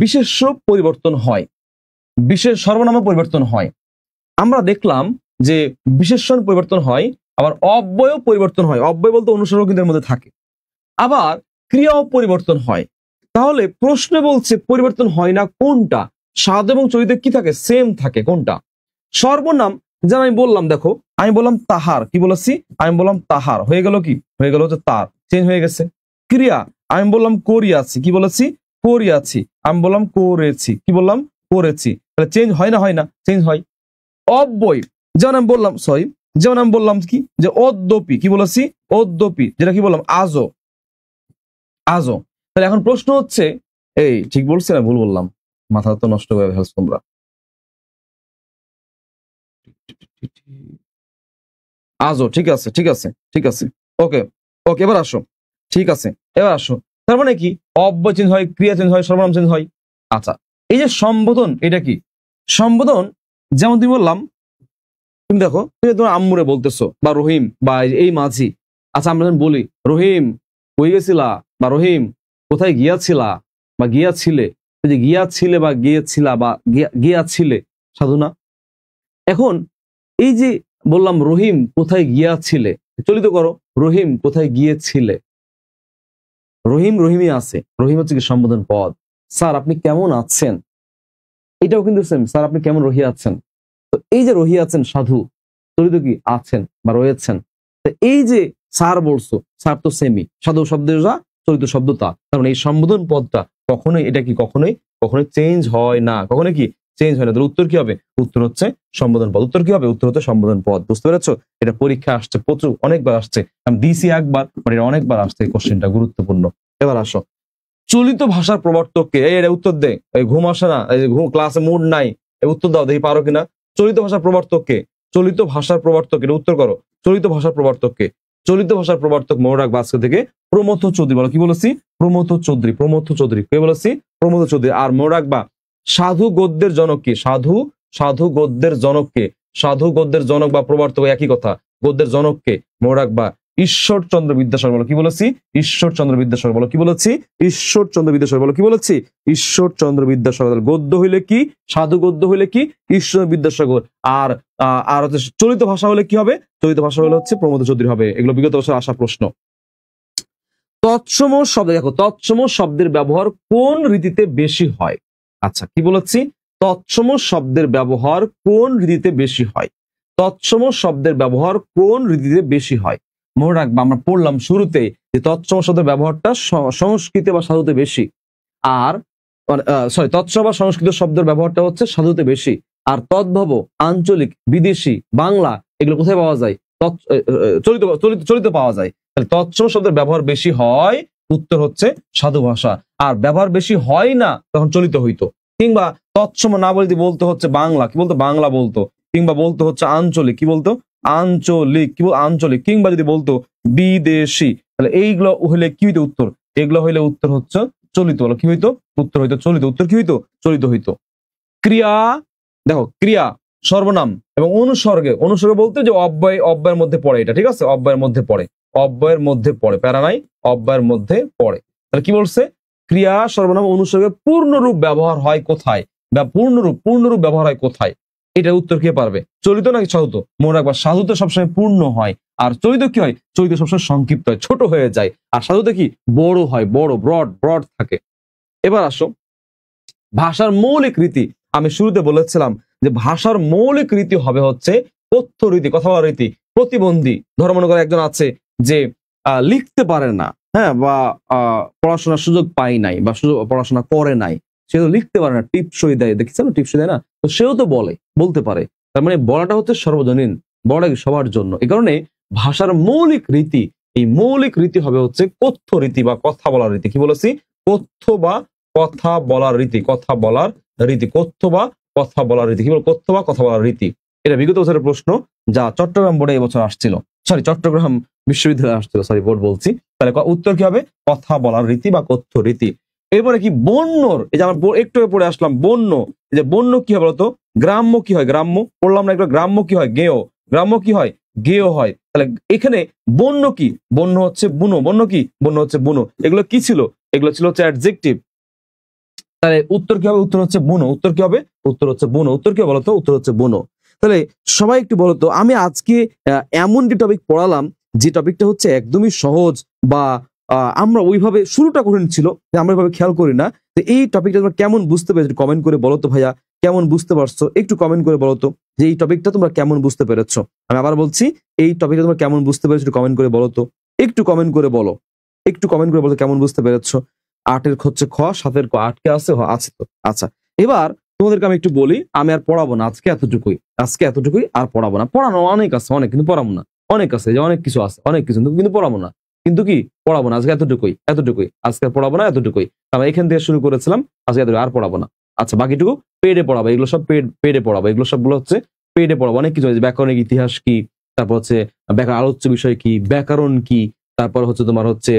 বিশেষ্য পরিবর্তন হয়, বিশেষ সর্বনাম পরিবর্তন হয়। আমরা দেখলাম যে বিশেষণ পরিবর্তন হয়, আবার অব্যয় পরিবর্তন হয়। অব্যয় বলতে অনুসর্গ কিন্তু এর মধ্যে থাকে। আবার ক্রিয়াও পরিবর্তন হয়। তাহলে প্রশ্ন বলছে পরিবর্তন হয় না কোনটা, স্বাদ এবং চরিত্রে কি থাকে, সেম থাকে। কোনটা, সর্বনাম। যেন আমি বললাম, দেখো আমি বললাম তাহার, কি বলেছি, আমি বললাম তাহার, হয়ে গেল কি, হয়ে গেল হচ্ছে তার, চেঞ্জ হয়ে গেছে। ক্রিয়া, আমি বললাম করিয়াছি, কি বলেছি, করিয়াছি। আমি বললাম করেছি, কি বললাম, করেছি। তাহলে চেঞ্জ হয় না, হয় না, চেঞ্জ হয়। অব্যয়, যেমন আমি বললাম, সরি, যেমন আমি বললাম কি, যে অদ্যপি, কি বলেছি, অদ্যপি, যেটা কি বললাম, আজও, আজও। তাহলে এখন প্রশ্ন হচ্ছে, এই ঠিক বলছি না ভুল বললাম, মাথা তো নষ্ট করে ফেলছো তোমরা। আজও, ঠিক আছে, ঠিক আছে, ঠিক আছে, ওকে ওকে। এবার আসো, ঠিক আছে, এবার আসো। তার মানে কি, অব্যয় চেঞ্জ হয়, ক্রিয়া চেঞ্জ হয়, সর্বনাম চেঞ্জ হয়। আচ্ছা, এই যে সম্বোধন, এটা কি সম্বোধন, যেমন তুমি বললাম, তুমি দেখো, তুমি তোমার আম্মুরে বলতেছো, বা রহিম, বা এই মাঝি। আচ্ছা, আমরা যখন বলি রহিম কই গেছিলা, বা রহিম কোথায় গিয়াছিলা, বা গিয়াছিলে, যে গিয়াছিলে বা গিয়েছিলা বা গিয়াছিলে, সাধু না? এখন এই যে বললাম রহিম কোথায় গিয়াছিলে, চলিত করো, রহিম কোথায় গিয়েছিলে। রহিম রহিমই আছে, রহিম হচ্ছে কি সম্বোধন পদ। স্যার আপনি কেমন আছেন, এটাও কিন্তু সেম, স্যার আপনি কেমন রহিয়া আছেন। তো এই যে রহিয়া আছেন, সাধু, চলিত কি আছেন বা রয়েছেন। তো এই যে স্যার বলছো, স্যার তো সেমি, সাধু শব্দের যা, চলিত শব্দ তা। তার মানে এই সম্বোধন পদটা কখনোই, এটা কি কখনোই কখনোই চেঞ্জ হয় না, কখনোই কি চেঞ্জ হয় না। তাহলে উত্তর কি হবে, উত্তর হচ্ছে সম্বোধন পদ। উত্তর কি হবে, উত্তর হচ্ছে সম্বোধন পদ। বুঝতে পেরেছো? এটা পরীক্ষা আসছে প্রচুর, অনেকবার আসছে। আমি দিছি একবার, মানে এটা অনেকবার আসছে, এই কোশ্চেনটা গুরুত্বপূর্ণ। এবার আসো, চলিত ভাষার প্রবর্তককে, এটা উত্তর দে। এই ঘুম আসে না, এই ঘুম, ক্লাসে মুড নাই, এই উত্তর দাও, দেখি পারো কিনা। চলিত ভাষার প্রবর্তককে, চলিত ভাষার প্রবর্তক, এটা উত্তর করো। চলিত ভাষার প্রবর্তককে, চলিত ভাষার প্রবর্তক মনে রাখবা আজকে থেকে প্রমথ চৌধুরী। বলো, কি বলেছি, প্রমথ চৌধুরী, প্রমথ চৌধুরী, কে বলেছি, প্রমথ চৌধুরী। আর মনে রাখবা সাধু গদ্যের জনক কি, সাধু, সাধু গদ্যের জনককে, সাধু গদ্যের জনক বা প্রবর্তক একই কথা। গদ্যের জনককে মনে রাখবা ঈশ্বরচন্দ্র বিদ্যাসাগর। বলো, কি বলেছি, ঈশ্বরচন্দ্র বিদ্যাসাগর। বলো, কি বলেছি, ঈশ্বরচন্দ্র বিদ্যাসাগর। বলো, কি বলেছি, ঈশ্বরচন্দ্র বিদ্যাসাগর। গদ্য হইলে কি, সাধু গদ্য হইলে কি, ঈশ্বর বিদ্যাসাগর। আর আর হচ্ছে চলিত ভাষা হলে কি হবে, চলিত ভাষা হলে হচ্ছে প্রমথ চৌধুরী হবে। এগুলো বিগত বছর আসা প্রশ্ন। তৎসম শব্দ, দেখো তৎসম শব্দের ব্যবহার কোন রীতিতে বেশি হয়। আচ্ছা, কি বলেছি, তৎসম শব্দের ব্যবহার কোন রীতিতে বেশি হয়। তৎসম শব্দের ব্যবহার কোন রীতিতে বেশি হয়। মনে রাখবা, আমরা পড়লাম শুরুতে যে তৎসম শব্দের ব্যবহারটা সংস্কৃতে বা সাধুতে বেশি। আর সরি, তৎসম বা সংস্কৃত শব্দের ব্যবহারটা হচ্ছে সাধুতে বেশি। আর তদ্ভব, আঞ্চলিক, বিদেশি, বাংলা এগুলো কোথায় পাওয়া যায়? চলিত চলিত চলিত পাওয়া যায়। তাহলে তৎসম শব্দের ব্যবহার বেশি হয়, উত্তর হচ্ছে সাধু ভাষা। আর ব্যবহার বেশি হয় না তখন চলিত হইতো। কিংবা তৎসম না বলতে বলতে হচ্ছে বাংলা, কি বলতো? বাংলা বলতো। কিংবা বলতো হচ্ছে আঞ্চলিক, কি বলতো? আঞ্চলিক, কি বল? আঞ্চলিক। কিংবা যদি বলতো বিদেশি, তাহলে এইগুলো হইলে কি হইতো উত্তর? এগুলো হইলে উত্তর হচ্ছে চলিত। হলো কি হইতো? উত্তর হইতো চলিত। উত্তর কি হইতো? চলিত হইতো। ক্রিয়া, দেখো ক্রিয়া, সর্বনাম এবং অনুসর্গে। অনুসর্গ বলতে যে অব্যয়, অব্যয়ের মধ্যে পড়ে এটা, ঠিক আছে? অব্যয়ের মধ্যে পড়ে, অব্যয়ের মধ্যে পড়ে, প্যারা নাই, অব্যয়ের মধ্যে পড়ে। তাহলে কি বলছে? ক্রিয়া, সর্বনাম, অনুসর্গে পূর্ণরূপ ব্যবহার হয় কোথায়? বা পূর্ণরূপ ব্যবহার হয় কোথায়? এটার উত্তর কে পারবে? চলিত নাকি সাধুত? মনে রাখবা, সাধুত সবসময় পূর্ণ হয়, আর চলিত কি হয়? চলিত সবসময় সংক্ষিপ্ত হয়, ছোট হয়ে যায়। আর সাধুতে কি? বড় হয়, বড়, ব্রড ব্রড থাকে। এবার আসো ভাষার মৌলিক রীতি। আমি শুরুতে বলেছিলাম যে ভাষার মৌলিক রীতি হবে হচ্ছে কথ্য রীতি, কথা বলার রীতি। প্রতিবন্ধী, ধরো মনে করো একজন আছে যে লিখতে পারে না, হ্যাঁ, বা পড়াশোনার সুযোগ পায় নাই, বা পড়াশোনা করে নাই, সে তো লিখতে পারে না, টিপসই দেয়, দেখেছেন টিপসই দেয় না, তো সেও তো বলতে পারে। তার মানে বলাটা হচ্ছে সর্বজনীন, বলা সবার জন্য। এই কারণে ভাষার মৌলিক রীতি, এই মৌলিক রীতি হবে হচ্ছে কথ্য রীতি বা কথা বলার রীতি। কি বলেছি? কথ্য বা কথা বলার রীতি, কথা বলার রীতি, কথ্য বা কথা বলার রীতি। কি বল? কথ্য বা কথা বলার রীতি। এটা বিগত বছরের প্রশ্ন, যা চট্টগ্রাম বোর্ডে এবছর আসছিল, সরি চট্টগ্রাম বিশ্ববিদ্যালয়ে আসছিল, সরি বোর্ড বলছি। তাহলে উত্তর কি হবে? কথা বলার রীতি বা কথ্য রীতি। এরপরে কি বন্যর, এই যে আমরা একটু পড়ে আসলাম বন্য, এই যে বন্য কি হয় বলতো? গ্রাম্য কি হয়? গ্রাম্য পড়লাম না একটু? গ্রাম্য কি হয়? গেয়। গ্রাম্য কি হয়? গেয় হয়। তাহলে এখানে বন্য কি? বন্য হচ্ছে বুনো। বন্য কি? বন্য হচ্ছে বুনো। এগুলো কি ছিল? এগুলো ছিল হচ্ছে অ্যাডজেক্টিভ। তাহলে উত্তর কি হবে? উত্তর হচ্ছে বুনো। উত্তর কি হবে? উত্তর হচ্ছে বুনো। উত্তর কি বলতো? উত্তর হচ্ছে বুনো। তাহলে সবাই একটু বলতো, আমি আজকে এমন একটি টপিক পড়ালাম যে টপিকটা হচ্ছে একদমই সহজ, বা আমরা ওইভাবে শুরুটা কঠিন ছিল, যে আমরা ওইভাবে খেয়াল করি না। তো এই টপিকটা তোমরা কেমন বুঝতে পেরেছো? কমেন্ট করে বলো তো ভাইয়া, কেমন বুঝতে পারছো? একটু কমেন্ট করে বলো তো যে এই টপিকটা তোমরা কেমন বুঝতে পেরেছো। আমি আবার বলছি, এই টপিকটা তোমরা কেমন বুঝতে পেরেছো একটু কমেন্ট করে বলো তো। একটু কমেন্ট করে বলো, একটু কমেন্ট করে বলো কেমন বুঝতে পেরেছো। 8-এর হচ্ছে খ, 7-এর ক, 8 কে আছে? আছে তো। আচ্ছা, এবার তোমাদেরকে আমি একটু বলি, আমি আর পড়াবো না আজকে, এতটুকুই, আজকে এতটুকুই, আর পড়াবো না। পড়ানো অনেক আছে, অনেক, কিন্তু পড়াবো না। অনেক আছে, যে অনেক কিছু আছে, অনেক কিছু, কিন্তু পড়াবো না। কিন্তু কি পড়াবো না আজকে? এতটুকুই, এতটুকুই আজকে পড়াবো না, এতটুকুই। আমরা এখান থেকে শুরু করেছিলাম, আজকে এতটুকু, আর পড়াবো না। আচ্ছা, বাকিটুকু পেডে পড়াবো। এগুলো সব পেডে পড়াবো, এগুলো সবগুলো হচ্ছে পেডে পড়াবো। অনেক কিছু আছে, ব্যাকরণিক ইতিহাস কি, তারপর হচ্ছে ব্যাকরণ আলোচ্য বিষয় কি, ব্যাকরণ কি, তারপর হচ্ছে তোমার হচ্ছে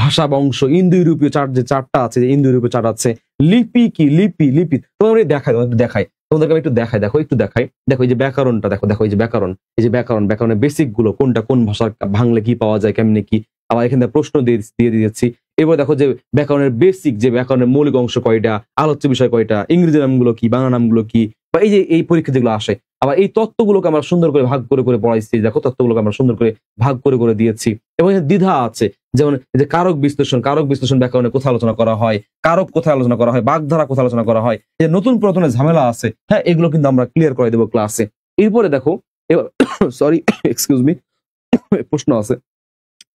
ভাষা বংশ, ইন্দো ইউরোপীয় চার্ট, যে চারটা আছে, ইন্দো ইউরোপীয় চার্ট আছে। লিপি কি? লিপি, লিপি তোমাদের দেখাই, তোমাদেরকে আমি একটু দেখাই। দেখো একটু দেখাই, দেখো এই যে ব্যাকরণটা, দেখো দেখো এই যে ব্যাকরণ, এই যে ব্যাকরণ, ব্যাকরণের বেসিক গুলো কোনটা, কোন ভাষার ভাঙলে কি পাওয়া যায়, কেমনে কি। আবার এখানে প্রশ্ন দিয়ে দিয়েছি। এবার দেখো যে ব্যাকরণের বেসিক, যে ব্যাকরণের মৌলিক অংশ কয়টা, আলোচ্য বিষয় কয়টা, ইংরেজি নামগুলো কি, বাংলা নামগুলো কি, বা এই যে এই পরীক্ষা যেগুলো আসে। আবার এই তত্ত্বগুলোকে আমরা সুন্দর করে ভাগ করে করে পড়াইছি। দেখো তত্ত্বগুলোকে আমরা সুন্দর করে ভাগ করে করে দিয়েছি। এবং দ্বিধা আছে, যেমন এই যে কারক বিশ্লেষণ, কারক বিশ্লেষণ ব্যাকরণে কোথায় আলোচনা করা হয়, কারক কোথায় আলোচনা করা হয়, বাগধারা কোথায় আলোচনা করা হয়, যে নতুন পুরাতনের ঝামেলা আছে, হ্যাঁ, এগুলো কিন্তু আমরা ক্লিয়ার করে দেবো ক্লাসে। এরপরে দেখো, এবার সরি এক্সকিউজ মি, প্রশ্ন আছে।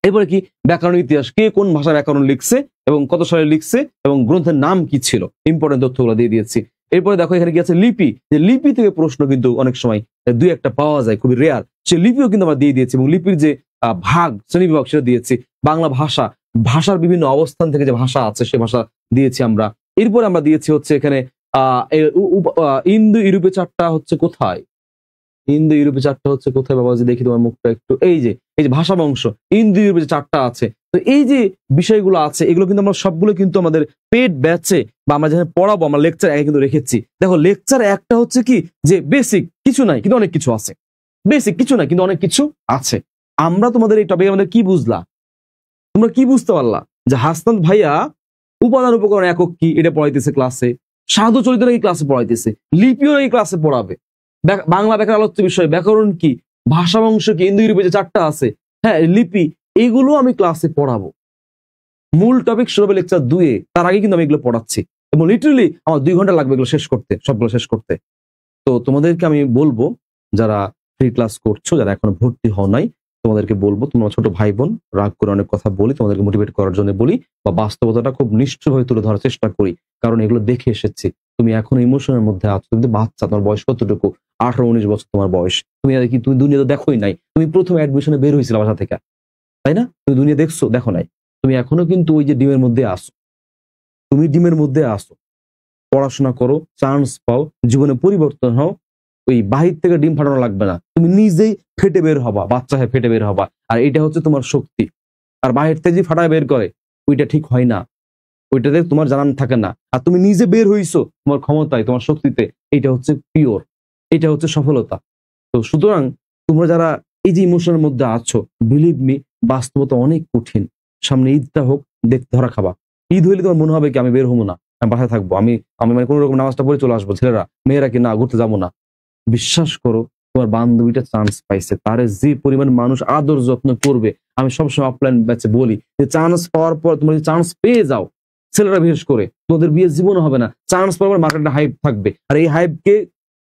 এরপরে কি? ব্যাকরণ ইতিহাস, কে কোন ভাষায় ব্যাকরণ লিখছে এবং কত সালে লিখছে এবং গ্রন্থের নাম কি ছিল, ইম্পর্টেন্ট তথ্যগুলো দিয়ে দিয়েছি। এরপরে দেখো এখানে কি আছে? লিপি, যে লিপি থেকে প্রশ্ন কিন্তু অনেক সময় দুই একটা পাওয়া যায়, খুবই রেয়ার, সে লিপিও কিন্তু আমরা দিয়ে দিয়েছি। এবং লিপির যে ভাগ, শ্রেণী বিভাগ, সেটা দিয়েছি। বাংলা ভাষা, ভাষার বিভিন্ন অবস্থান থেকে যে ভাষা আছে সে ভাষা দিয়েছি আমরা। এরপরে আমরা দিয়েছি হচ্ছে এখানে ইন্দো ইউরোপীয় চারটা হচ্ছে কোথায়, ইন্দো ইউরোপীয় চারটা হচ্ছে কোথায় বাবাজি, দেখি তোমার মুখটা একটু। এই যে ভাষা বংশ, ইন্দো ইউরোপীয় চারটা আছে। তো এই যে বিষয়গুলো আছে, এগুলো কিন্তু আমরা সবগুলো কিন্তু আমাদের পেড ব্যাচে, বা আমরা যেখানে পড়াবো, আমরা লেকচার একে কিন্তু রেখেছি। দেখো লেকচার একটা হচ্ছে কি, যে বেসিক কিছু নাই কিন্তু অনেক কিছু আছে, বেসিক কিছু নাই কিন্তু অনেক কিছু আছে। আমরা তোমাদের এই টপিকে আমাদের কি বুঝলা, তোমরা কি বুঝতে পারলা? যে হাসনাত ভাইয়া উপাদান উপকরণ একক কি এটা পড়াইতেছে ক্লাসে, সাধু চরিত্র এই ক্লাসে পড়াইতেছে, লিপিও এই ক্লাসে পড়াবে, বাংলা ব্যাকরণ আলোচ্য বিষয়, ব্যাকরণ কি, ভাষা বংশ কি, ইন্দো ইউরোপীয় যে চারটা আছে, হ্যাঁ, লিপি, এইগুলো আমি ক্লাসে পড়াবো। মূল টপিক শুরু হবে লেকচার 2-এ, তার আগে কিন্তু আমি এগুলো পড়াচ্ছি, এবং লিটারালি আমার 2 ঘন্টা লাগবে এগুলো শেষ করতে, সবগুলো শেষ করতে। তো তোমাদেরকে আমি বলবো, যারা ফ্রি ক্লাস করছো, যারা এখনো ভর্তি হও নাই, তোমাদেরকে বলবো, তোমরা ছোট ভাই বোন, রাগ করে অনেক কথা বলি, তোমাদেরকে মোটিভেট করার জন্য বলি, বা বাস্তবতাটা খুব নিশ্চয়ভাবে তুলে ধরার চেষ্টা করি, কারণ এগুলো দেখে এসেছি। তুমি এখন ইমোশনের মধ্যে আছো, তুমি তো বাচ্চা, তোমার বয়স কতটুকু? 18-19 বছর তোমার বয়স। তুমি কি তুমি দুনিয়া তো দেখোই নাই। তুমি প্রথম অ্যাডমিশনে বের হয়েছিল বাসা থেকে, তাই না? তুমি দুনিয়া দেখছো? দেখো নাই। তুমি এখনো কিন্তু ওই যে ডিমের মধ্যে আসো, তুমি ডিমের মধ্যে আসো। পড়াশোনা করো, চান্স পাও, জীবনে পরিবর্তন হও। ওই বাহির থেকে ডিম ফাটানো লাগবে না, তুমি নিজেই ফেটে বের হবা, বাচ্চা হয়ে ফেটে বের হবা। আর এটা হচ্ছে তোমার শক্তি। আর বাহির থেকে যে ফাটায় বের করে ওইটা ঠিক হয় না, ওইটাতে তোমার জানান থাকে না। আর তুমি নিজে বের হইছো তোমার ক্ষমতায়, তোমার শক্তিতে, এটা হচ্ছে পিওর, এটা হচ্ছে সফলতা। তো সুতরাং তোমরা যারা এই যে ইমোশনের মধ্যে আছো, বিলিভ মি, বাস্তবতা অনেক কঠিন। সামনে ঈদটা হোক, ধরা খাবা। ঈদ হইলে তোমার মনে হবে কি আমি বের হবো না, আমি বাসায় থাকবো, আমি আমি মানে কোনো রকম নামাজটা পড়ে চলে আসবো। ছেলেরা, মেয়েরা কি না ঘুরতে যাবো না? বিশ্বাস করো, তোমার বান্ধবীটা চান্স পাইছে, তারে যে পরিমাণ মানুষ আদর যত্ন করবে। আমি সবসময় অফলাইন ব্যাচে বলি যে চান্স পাওয়ার পর তোমরা যদি চান্স পেয়ে যাও, ছেলেরা বিশেষ করে, তোমাদের বিয়ে জীবন হবে না। চান্স পাওয়ার পর মার্কেটে হাইপ থাকবে, আর এই হাইপকে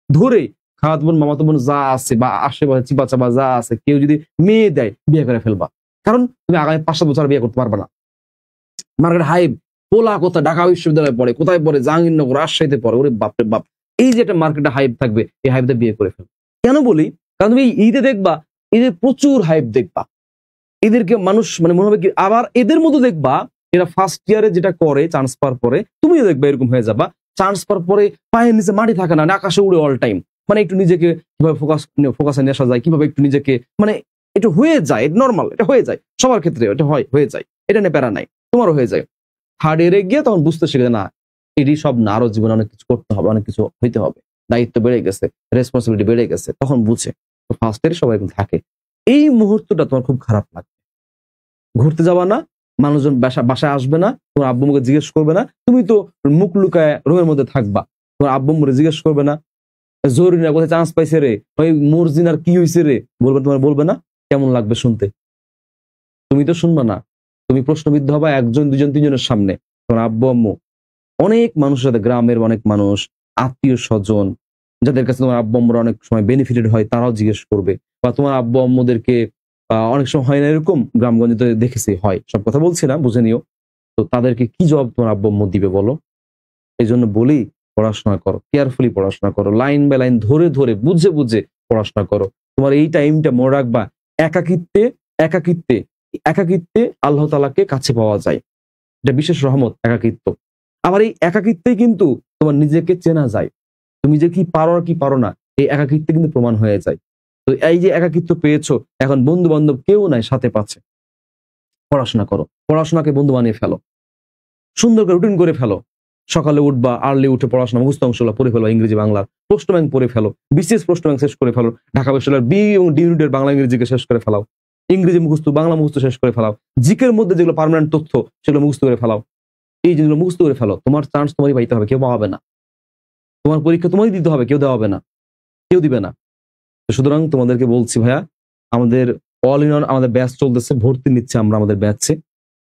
ধরে খাওয়াত বোন, মামাতো বোন যা আছে বা আশেপাশে চিপা চাপা যা আছে, কেউ যদি মেয়ে দেয় বিয়ে করে ফেলবা। কারণ তুমি আগামী 5-7 বছর বিয়ে করতে পারবে না। মার্কেট হাইপ, পোলা কোথায় ঢাকা বিশ্ববিদ্যালয়ে পড়ে, কোথায় পড়ে জাহাঙ্গীরনগর, রাজশাহীতে পড়ে, ওরে বাপরে বাপ। এই যে একটা মার্কেটে হাইপ থাকবে, এই হাইপটা বিয়ে করে ফেলবে। কেন বলি? কারণ তুমি ঈদে দেখবা, ঈদে প্রচুর হাইপ দেখবা। এদেরকে মানুষ মানে মনে হবে কি, আবার এদের মতো দেখবা এরা ফার্স্ট ইয়ারে যেটা করে চান্স পাওয়ার পরে, তুমিও দেখবা এরকম হয়ে যাবা। চান্স পাওয়ার পরে পায়ের নিচে মাটি থাকে না, আকাশে উড়ে অল টাইম। মানে একটু নিজেকে কিভাবে ফোকাসে নিয়ে আসা যায়, কিভাবে একটু নিজেকে মানে এটা হয়ে যায়, এটা নর্মাল, এটা হয়ে যায় সবার ক্ষেত্রে, এটা হয়ে যায়, এটা নিয়ে প্যারা নাই, তোমারও হয়ে যায়। থার্ড ইয়ারে গিয়ে তখন বুঝতে শিখে না, এরই সব না, আরো জীবনে অনেক কিছু করতে হবে, অনেক কিছু হইতে হবে, দায়িত্ব বেড়ে গেছে, রেসপন্সিবিলিটি বেড়ে গেছে, তখন বুঝে। তো ফার্স্ট ইয়ারে সবাই থাকে। এই মুহূর্তটা তোমার খুব খারাপ লাগবে। ঘুরতে যাবা না, মানুষজন বাসায় আসবে না, তোমার আব্বু মুখে জিজ্ঞেস করবে না, তুমি তো মুখ লুকায় রুমের মধ্যে থাকবা, তোমার আব্বু মুখে জিজ্ঞেস করবে না জরুরি না কোথায় চান্স পাইছে রে, ওই মর্জিনার কি হয়েছে রে, বলবে, তোমার বলবে না? কেমন লাগবে শুনতে? তুমি তো শুনবা না, তুমি প্রশ্নবিদ্ধ হবা 1 জন 2 জন 3 জনের সামনে। তোমার আব্বু আম্মু, অনেক মানুষের সাথে, গ্রামের অনেক মানুষ, আত্মীয় স্বজন, যাদের কাছে তোমার আব্বু আম্মুরা অনেক সময় বেনিফিটেড হয়, তারাও জিজ্ঞেস করবে। বা তোমার আব্বু আম্মুদেরকে অনেক সময় হয় না এরকম, গ্রামগঞ্জে তো দেখেছি হয়, সব কথা বলছি না, বুঝে নিও। তো তাদেরকে কি জবাব তোমার আব্বু আম্মু দিবে বলো? এই জন্য বলি, পড়াশোনা করো, কেয়ারফুলি পড়াশোনা করো, লাইন বাই লাইন ধরে ধরে বুঝে বুঝে পড়াশোনা করো। তোমার এই টাইমটা মনে রাখবা, একাকিত্বে একাকিত্বে একাকিত্বে আল্লাহ তাআলাকে কাছে পাওয়া যায়। এটা বিশেষ রহমত, একাকিত্ব। আবার এই একাকিত্বেই কিন্তু তোমার নিজেকে চেনা যায়। তুমি যে কি পারো আর কি পারো না, এই একাকিত্বে কিন্তু প্রমাণ হয়ে যায়। তো এই যে একাকিত্ব পেয়েছো, এখন বন্ধু বান্ধব কেউ নাই সাথে পাচ্ছে, পড়াশোনা করো, পড়াশোনাকে বন্ধু বানিয়ে ফেলো, সুন্দর করে রুটিন করে ফেলো। সকালে উঠবা, আর্লি উঠে পড়াশোনা, মুখস্থ অংশগুলো পড়ে ফেলো, ইংরেজি বাংলার প্রশ্ন ব্যাংক পড়ে ফেলো, বিসিএস প্রশ্ন ব্যাংক শেষ করে ফেলো, ঢাকা বিশ্ববিদ্যালয়ের বি এবং ডি ইউনিটের বাংলা ইংরেজিকে শেষ করে ফেলাও, ইংরেজি মুখস্থ, বাংলা মুখস্থ শেষ করে ফেলাও, জিকের মধ্যে যেগুলো পার্মানেন্ট তথ্য সেগুলো মুখস্থ করে ফেলাও। এই জিনিসগুলো মুখস্থ করে ফেলো। তোমার চান্স তোমারই পাইতে হবে, কেউ পাবে না। তোমার পরীক্ষা তোমারই দিতে হবে, কেউ দেওয়া হবে না, কেউ দিবে না। তো সুতরাং তোমাদেরকে বলছি ভাইয়া, আমাদের অল ইন অল আমাদের ব্যাচ চলতেছে, ভর্তি নিচ্ছে আমরা আমাদের ব্যাচে।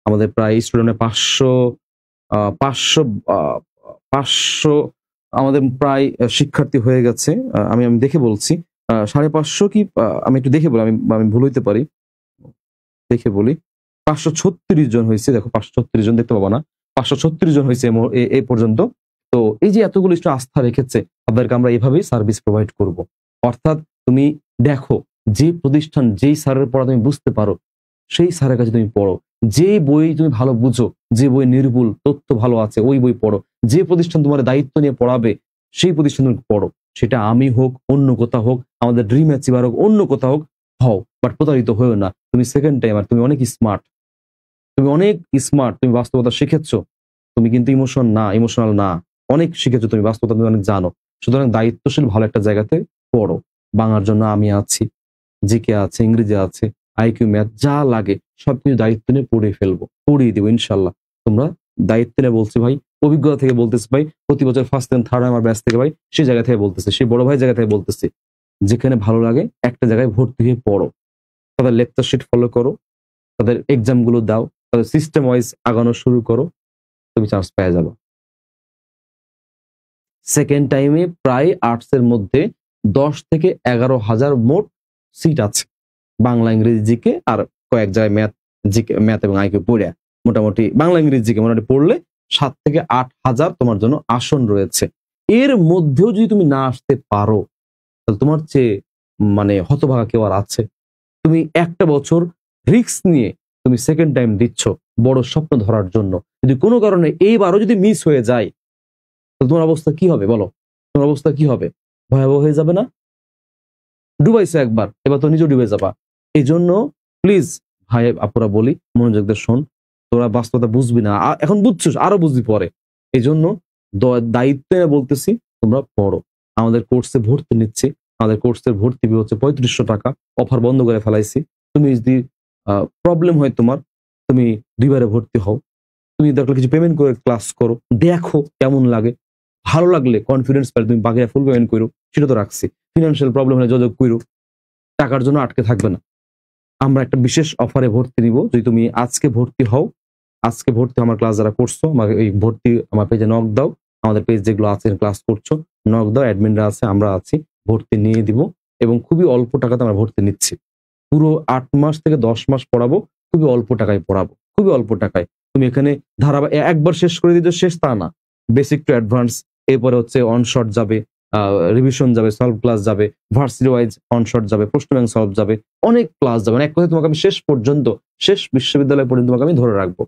আমাদের প্রায় স্টুডেন্টের 500 আমাদের প্রায় শিক্ষার্থী হয়ে গেছে। আমি আমি দেখে বলছি 550 কি, আমি একটু দেখে বলি, আমি ভুল হইতে পারি, দেখে বলি। 536 জন হয়েছে, দেখো 536 জন দেখতে পাবো না, 536 জন হয়েছে এই পর্যন্ত। তো এই যে এতগুলো স্টুডেন্ট আস্থা রেখেছে, তাদেরকে আমরা এভাবেই সার্ভিস প্রোভাইড করব। অর্থাৎ তুমি দেখো, যে প্রতিষ্ঠান, যেই স্যারের পড়া তুমি বুঝতে পারো, সেই স্যারের কাছে তুমি পড়ো। যে বই তুমি ভালো বুঝো, যে বই নির্ভুল তথ্য ভালো আছে, ওই বই পড়ো। যে প্রতিষ্ঠান তোমার দায়িত্ব নিয়ে পড়াবে, সেই প্রতিষ্ঠান তুমি পড়ো। সেটা আমি হোক, অন্য কোথাও হোক, আমাদের ড্রিম অ্যাচিভার হোক, অন্য কোথাও হোক, হও, বাট প্রতারিত হয়েও না। তুমি সেকেন্ড টাইমার, তুমি অনেক স্মার্ট, তুমি অনেক স্মার্ট, তুমি বাস্তবতা শিখেছো। তুমি কিন্তু ইমোশনাল না, অনেক শিখেছো তুমি, বাস্তবতা তুমি অনেক জানো। সুতরাং দায়িত্বশীল ভালো একটা জায়গাতে পড়ো। বাংলার জন্য আমি আছি, জিকে আছে, ইংরেজি আছে, আইকিউ ম্যাথ যা লাগে সবকিছু দায়িত্ব নিয়ে পড়িয়ে ফেলবো, পড়িয়ে দেবো ইনশাল্লাহ। তোমরা দায়িত্ব নিয়ে বলছি ভাই, অভিজ্ঞতা থেকে বলতেছি ভাই, প্রতি বছর ফার্স্ট এন্ড থার্ড আমার ব্যাচ থেকে ভাই, সেই জায়গা থেকে বলতেছি, সেই বড় ভাই জায়গা থেকে বলতেছি, যেখানে ভালো লাগে একটা জায়গায় ভর্তি হয়ে পড়ো, তাদের লেকচার শিট ফলো করো, তাদের এক্সাম গুলো দাও, তাদের সিস্টেম ওয়াইজ আগানো শুরু করো, তুমি চান্স পেয়ে যাবে। সেকেন্ড টাইমে প্রায় আর্টসের মধ্যে 10 থেকে 11,000 মোট সিট আছে, বাংলা ইংরেজি জিকে আর কয়েক জায়গায় ম্যাথ এবং আইকিউ পড়ে, মোটামুটি বাংলা ইংরেজি জিকে মোটামুটি পড়লে 7 থেকে 8 হাজার তোমার জন্য আসন রয়েছে। এর মধ্যেও যদি তুমি না আসতে পারো তাহলে তোমার চেয়ে মানে হতভাগা কেউ আর আছে? তুমি একটা বছর রিস্ক নিয়ে তুমি সেকেন্ড টাইম দিচ্ছ বড় স্বপ্ন ধরার জন্য, যদি কোনো কারণে এইবারও যদি মিস হয়ে যায় তাহলে তোমার অবস্থা কি হবে বলো? তোমার অবস্থা কি হবে? ভয়াবহ হয়ে যাবে না? ডুবাইছো একবার, এবার তো নিজেও ডুবে যাবা। এই জন্য প্লিজ ভাই আপুরা বলি, মনোযোগ দিয়ে শোন, তোরা বাস্তবতা বুঝবি না, এখন বুঝছিস, আরো বুঝবি পরে। এই জন্য দায়িত্বে বলতেছি তোমরা পড়ো। আমাদের কোর্সে ভর্তি নিচ্ছি, আমাদের কোর্সের ভর্তি ফি হচ্ছে 3500 টাকা, অফার বন্ধ করে ফেলাইছি। তুমি যদি প্রবলেম হয় তোমার, তুমি 2বারে ভর্তি হও, তুমি দরকার কিছু পেমেন্ট করে ক্লাস করো, দেখো কেমন লাগে, ভালো লাগলে কনফিডেন্স পাইলে তুমি বাকিরা ফুল পেমেন্ট করো, সেটা তো রাখছি। ফিনান্সিয়াল প্রবলেম হলে যোগাযোগ করো, টাকার জন্য আটকে থাকবে না। আমরা একটা বিশেষ অফারে ভর্তি নিব, যদি তুমি আজকে ভর্তি হও, আজকে ভর্তি আমার ক্লাস যারা করছো, আমাকে এই ভর্তি আমার পেজে নক দাও, আমাদের পেজ যেগুলো আছে ক্লাস করছো নক দাও, অ্যাডমিনরা আছে, আমরা আছি, ভর্তি নিয়ে দিব। এবং খুবই অল্প টাকাতে আমরা ভর্তি নিচ্ছি, পুরো 8 মাস থেকে 10 মাস পড়াবো, খুবই অল্প টাকায় পড়াবো, খুবই অল্প টাকায়। তুমি এখানে ধারাবাহিক একবার শেষ করে দিতে শেষ তা না, বেসিক টু অ্যাডভান্স, এরপরে হচ্ছে অনশট যাবে, রিভিশন যাবে, সলভ ক্লাস যাবে, ভার্সিটি ওয়াইজ অনশট যাবে, প্রশ্ন ব্যাংক সলভ যাবে, অনেক ক্লাস যাবে। এক কথায় তোমাকে আমি শেষ পর্যন্ত, শেষ বিশ্ববিদ্যালয় পর্যন্ত তোমাকে আমি ধরে রাখবো,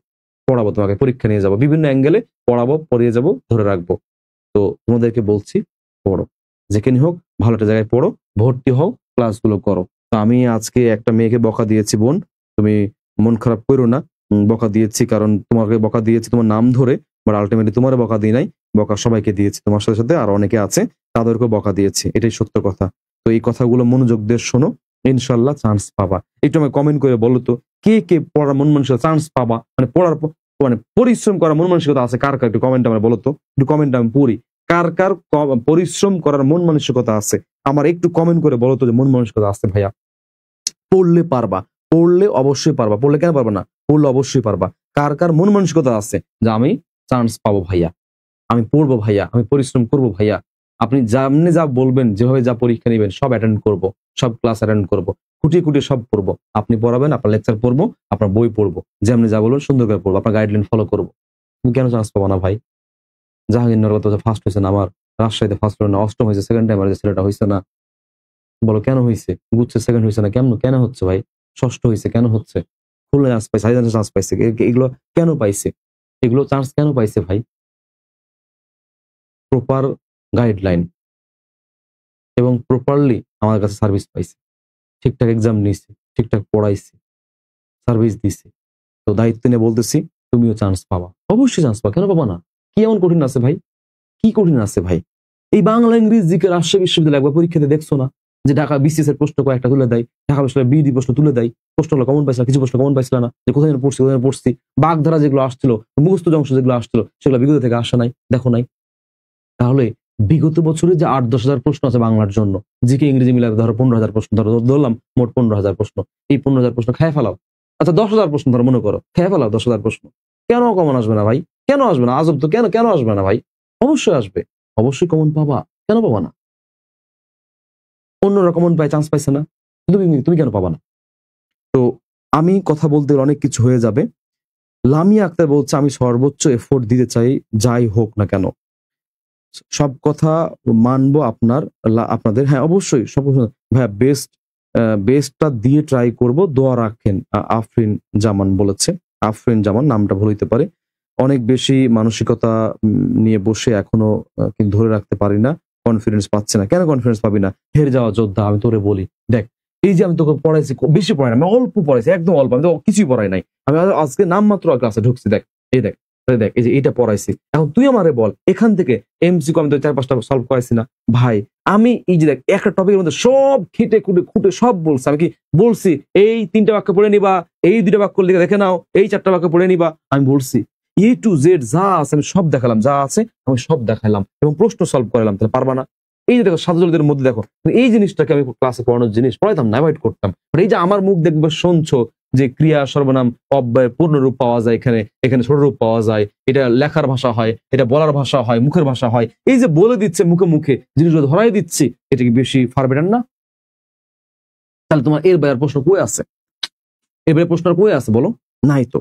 পড়াবো, তোমাকে পরীক্ষা নিয়ে যাবো, বিভিন্ন অ্যাঙ্গেলে পড়াবো, পড়িয়ে যাবো, ধরে রাখবো। তো তোমাদেরকে বলছি পড়ো, যেখানে হোক ভালো একটা জায়গায় পড়ো, ভর্তি হও, ক্লাসগুলো করো। তো আমি আজকে একটা মেয়েকে বকা দিয়েছি, বোন তুমি মন খারাপ করো না, বকা দিয়েছি কারণ তোমাকে বকা দিয়েছি তোমার নাম ধরে, বাট আলটিমেটলি তোমার বকা দিই নাই, বকা সবাইকে দিয়েছি, তোমার সাথে সাথে আর অনেকে আছে তাদেরকেও বকা দিয়েছি, এটাই সত্য কথা। তো এই কথাগুলো মনোযোগ দিয়ে শোনো, ইনশাল্লাহ চান্স পাবা। একটু আমাকে কমেন্ট করে বলো তো, কে কে পড়ার মন মানসিকতা চান্স পাবা, মানে পড়ার মানে পরিশ্রম করার মন মানসিকতা আছে কার কার, একটু কমেন্ট আমার বলো তো, একটু কমেন্ট আমি পড়ি, কার কার পরিশ্রম করার মন মানসিকতা আছে আমার একটু কমেন্ট করে বলো তো যে মন মানসিকতা আছে ভাইয়া। পড়লে পারবা, পড়লে অবশ্যই পারবা, পড়লে কেন পারবা না, পড়লে অবশ্যই পারবা। কার কার মন মানসিকতা আছে যে আমি চান্স পাবো ভাইয়া, আমি পড়বো ভাইয়া, আমি পরিশ্রম করবো ভাইয়া, আপনি যেমনি যা বলবেন, যেভাবে যা পরীক্ষা নেবেন সব অ্যাটেন্ড করবো, সব ক্লাস অ্যাটেন্ড করবো, খুঁটিয়ে খুঁটিয়ে সব পড়বো, আপনি পড়াবেন, আপনার লেকচার পড়বো, আপনার বই পড়বো, যেমনি যা বলবেন সুন্দর করে পড়বো, আপনার গাইডলাইন ফলো করবো। তুমি কেন চান্স পাবো না ভাই? জাহাঙ্গীরনগর তো ফার্স্ট হয়েছে না, আমার রাজশাহীতে ফার্স্ট হলো না, অষ্টম হয়েছে, সেকেন্ড টাইম যে ছেলেটা হয়েছে না, বলো কেন হয়েছে? গুচ্ছে সেকেন্ড হয়েছে না, কেমন কেন হচ্ছে ভাই? ষষ্ঠ হয়েছে কেন হচ্ছে? খুলনা চান্স পাইছে, হাইজানে চান্স পাইছে, এগুলো কেন পাইছে? এগুলো চান্স কেন পাইছে ভাই? প্রপার গাইডলাইন এবং প্রপারলি আমার কাছে সার্ভিস পাইছে, ঠিকঠাক এক্সাম নিয়েছে, ঠিকঠাক পড়াইছে, সার্ভিস দিছে। তো দায়িত্ব নিয়ে বলতেছি তুমিও চান্স পাবা, অবশ্যই চান্স পাবা, কেন পাবা না? কি এমন কঠিন আছে ভাই? কি কঠিন আছে ভাই? এই বাংলা ইংরেজি জিকে রাজশাহী বিশ্ববিদ্যালয় একবার পরীক্ষাতে দেখছো না যে ঢাকা বিসিএস এর প্রশ্ন কয়েকটা তুলে দেয়, ঢাকা বিশ্ববিদ্যালয় বিডি প্রশ্ন তুলে দেয়, প্রশ্নগুলো কমন পাইছিল, কিছু প্রশ্ন কমন পাইছিল না, যে কোথায় পড়ছি কোথায় পড়ছি, বাগধারা যেগুলো আসছিল, মুখস্থ অংশ যেগুলো আসছিল সেগুলো বিগত থেকে আসা নাই, দেখো নাই? তাহলে বিগত বছরে যে 8-10 হাজার প্রশ্ন আছে বাংলার জন্য, জিকে ইংরেজি মিলাতে ধরো 15,000 প্রশ্ন, ধরলাম মোট 15,000 প্রশ্ন, এই 15,000 প্রশ্ন খেয়ে ফেলাও। আচ্ছা 10,000 প্রশ্ন ধরো মনে করো, খেয়ে ফেলাও 10,000 প্রশ্ন, কেন কমন আসবে না ভাই? কেন আসবে না? আজব তো, কেন কেন আসবে না ভাই? অবশ্যই আসবে, অবশ্যই কমন পাবা, কেন পাবা না? অন্যরা কমন পায়, চান্স পাইছে না, তুমি তুমি কেন পাবা না? তো আমি কথা বলতে অনেক কিছু হয়ে যাবে। লামিয়া আক্তার বলছে আমি সর্বোচ্চ এফোর্ট দিতে চাই, যাই হোক না কেন। সব কথা মানবো আপনাদের, হ্যাঁ অবশ্যই সব ভাইয়া, বেস্টটা দিয়ে ট্রাই করব, দোয়া রাখেন। আফরিন জামান বলেছে, আফরিন জামান নামটা ভুল হইতে পারে। অনেক বেশি মানসিকতা নিয়ে বসে এখনো কিন্তু ধরে রাখতে পারি না, কনফিডেন্স পাচ্ছে না। কেন কনফিডেন্স পাবি না? হেরে যাওয়া যোদ্ধা, আমি তোরে বলি দেখ, এই যে আমি তোকে পড়াইছি, বেশি পড়াই না, আমি অল্প পড়াইছি, একদম অল্প, আমি তো কিছুই পড়াই নাই, আমি আজকে নাম মাত্র ক্লাসে ঢুকছি, দেখ এই দেখ দেখ, এই যে এটা পড়াইছি, এখন তুই আমারে বল এখান থেকে এমসিকিউ আমি তো 4-5টা সলভ করাইছি না ভাই। আমি এই যে দেখ একটা টপিকের মধ্যে সব খিটে খুঁটে খুঁটে সব বলছি, আমি কি বলছি এই 3টা বাক্য পড়ে নিবা, এই 2টা বাক্য লিখে দেখে নাও, এই 4টা বাক্য পড়ে নিবা, আমি বলছি এ টু জেড যা আছে আমি সব দেখালাম, যা আছে আমি সব দেখালাম এবং প্রশ্ন সলভ করালাম। তাহলে পারবা না? এই যে দেখো সাজুজুলদের মধ্যে দেখো, এই জিনিসটাকে আমি ক্লাসে পড়ানোর জিনিস পড়াইতাম না, অ্যাভয়েড করতাম। এই যে আমার মুখ দেখবে শুনছো যে ক্রিয়া সর্বনাম অব্যয় পূর্ণরূপ পাওয়া যায়, এখানে এখানে ছোট রূপ পাওয়া যায়, এটা লেখার ভাষা হয়, এটা বলার ভাষা হয়, মুখের ভাষা হয়, এই যে বলে দিচ্ছে মুখে মুখে জিনিসগুলো ধরাই দিচ্ছি, এটা কি বেশি ফার বেটার না? তাহলে তোমার এর বাইরের প্রশ্ন কই আছে? এর বাইরের প্রশ্ন কই আছে বলো? নাই তো।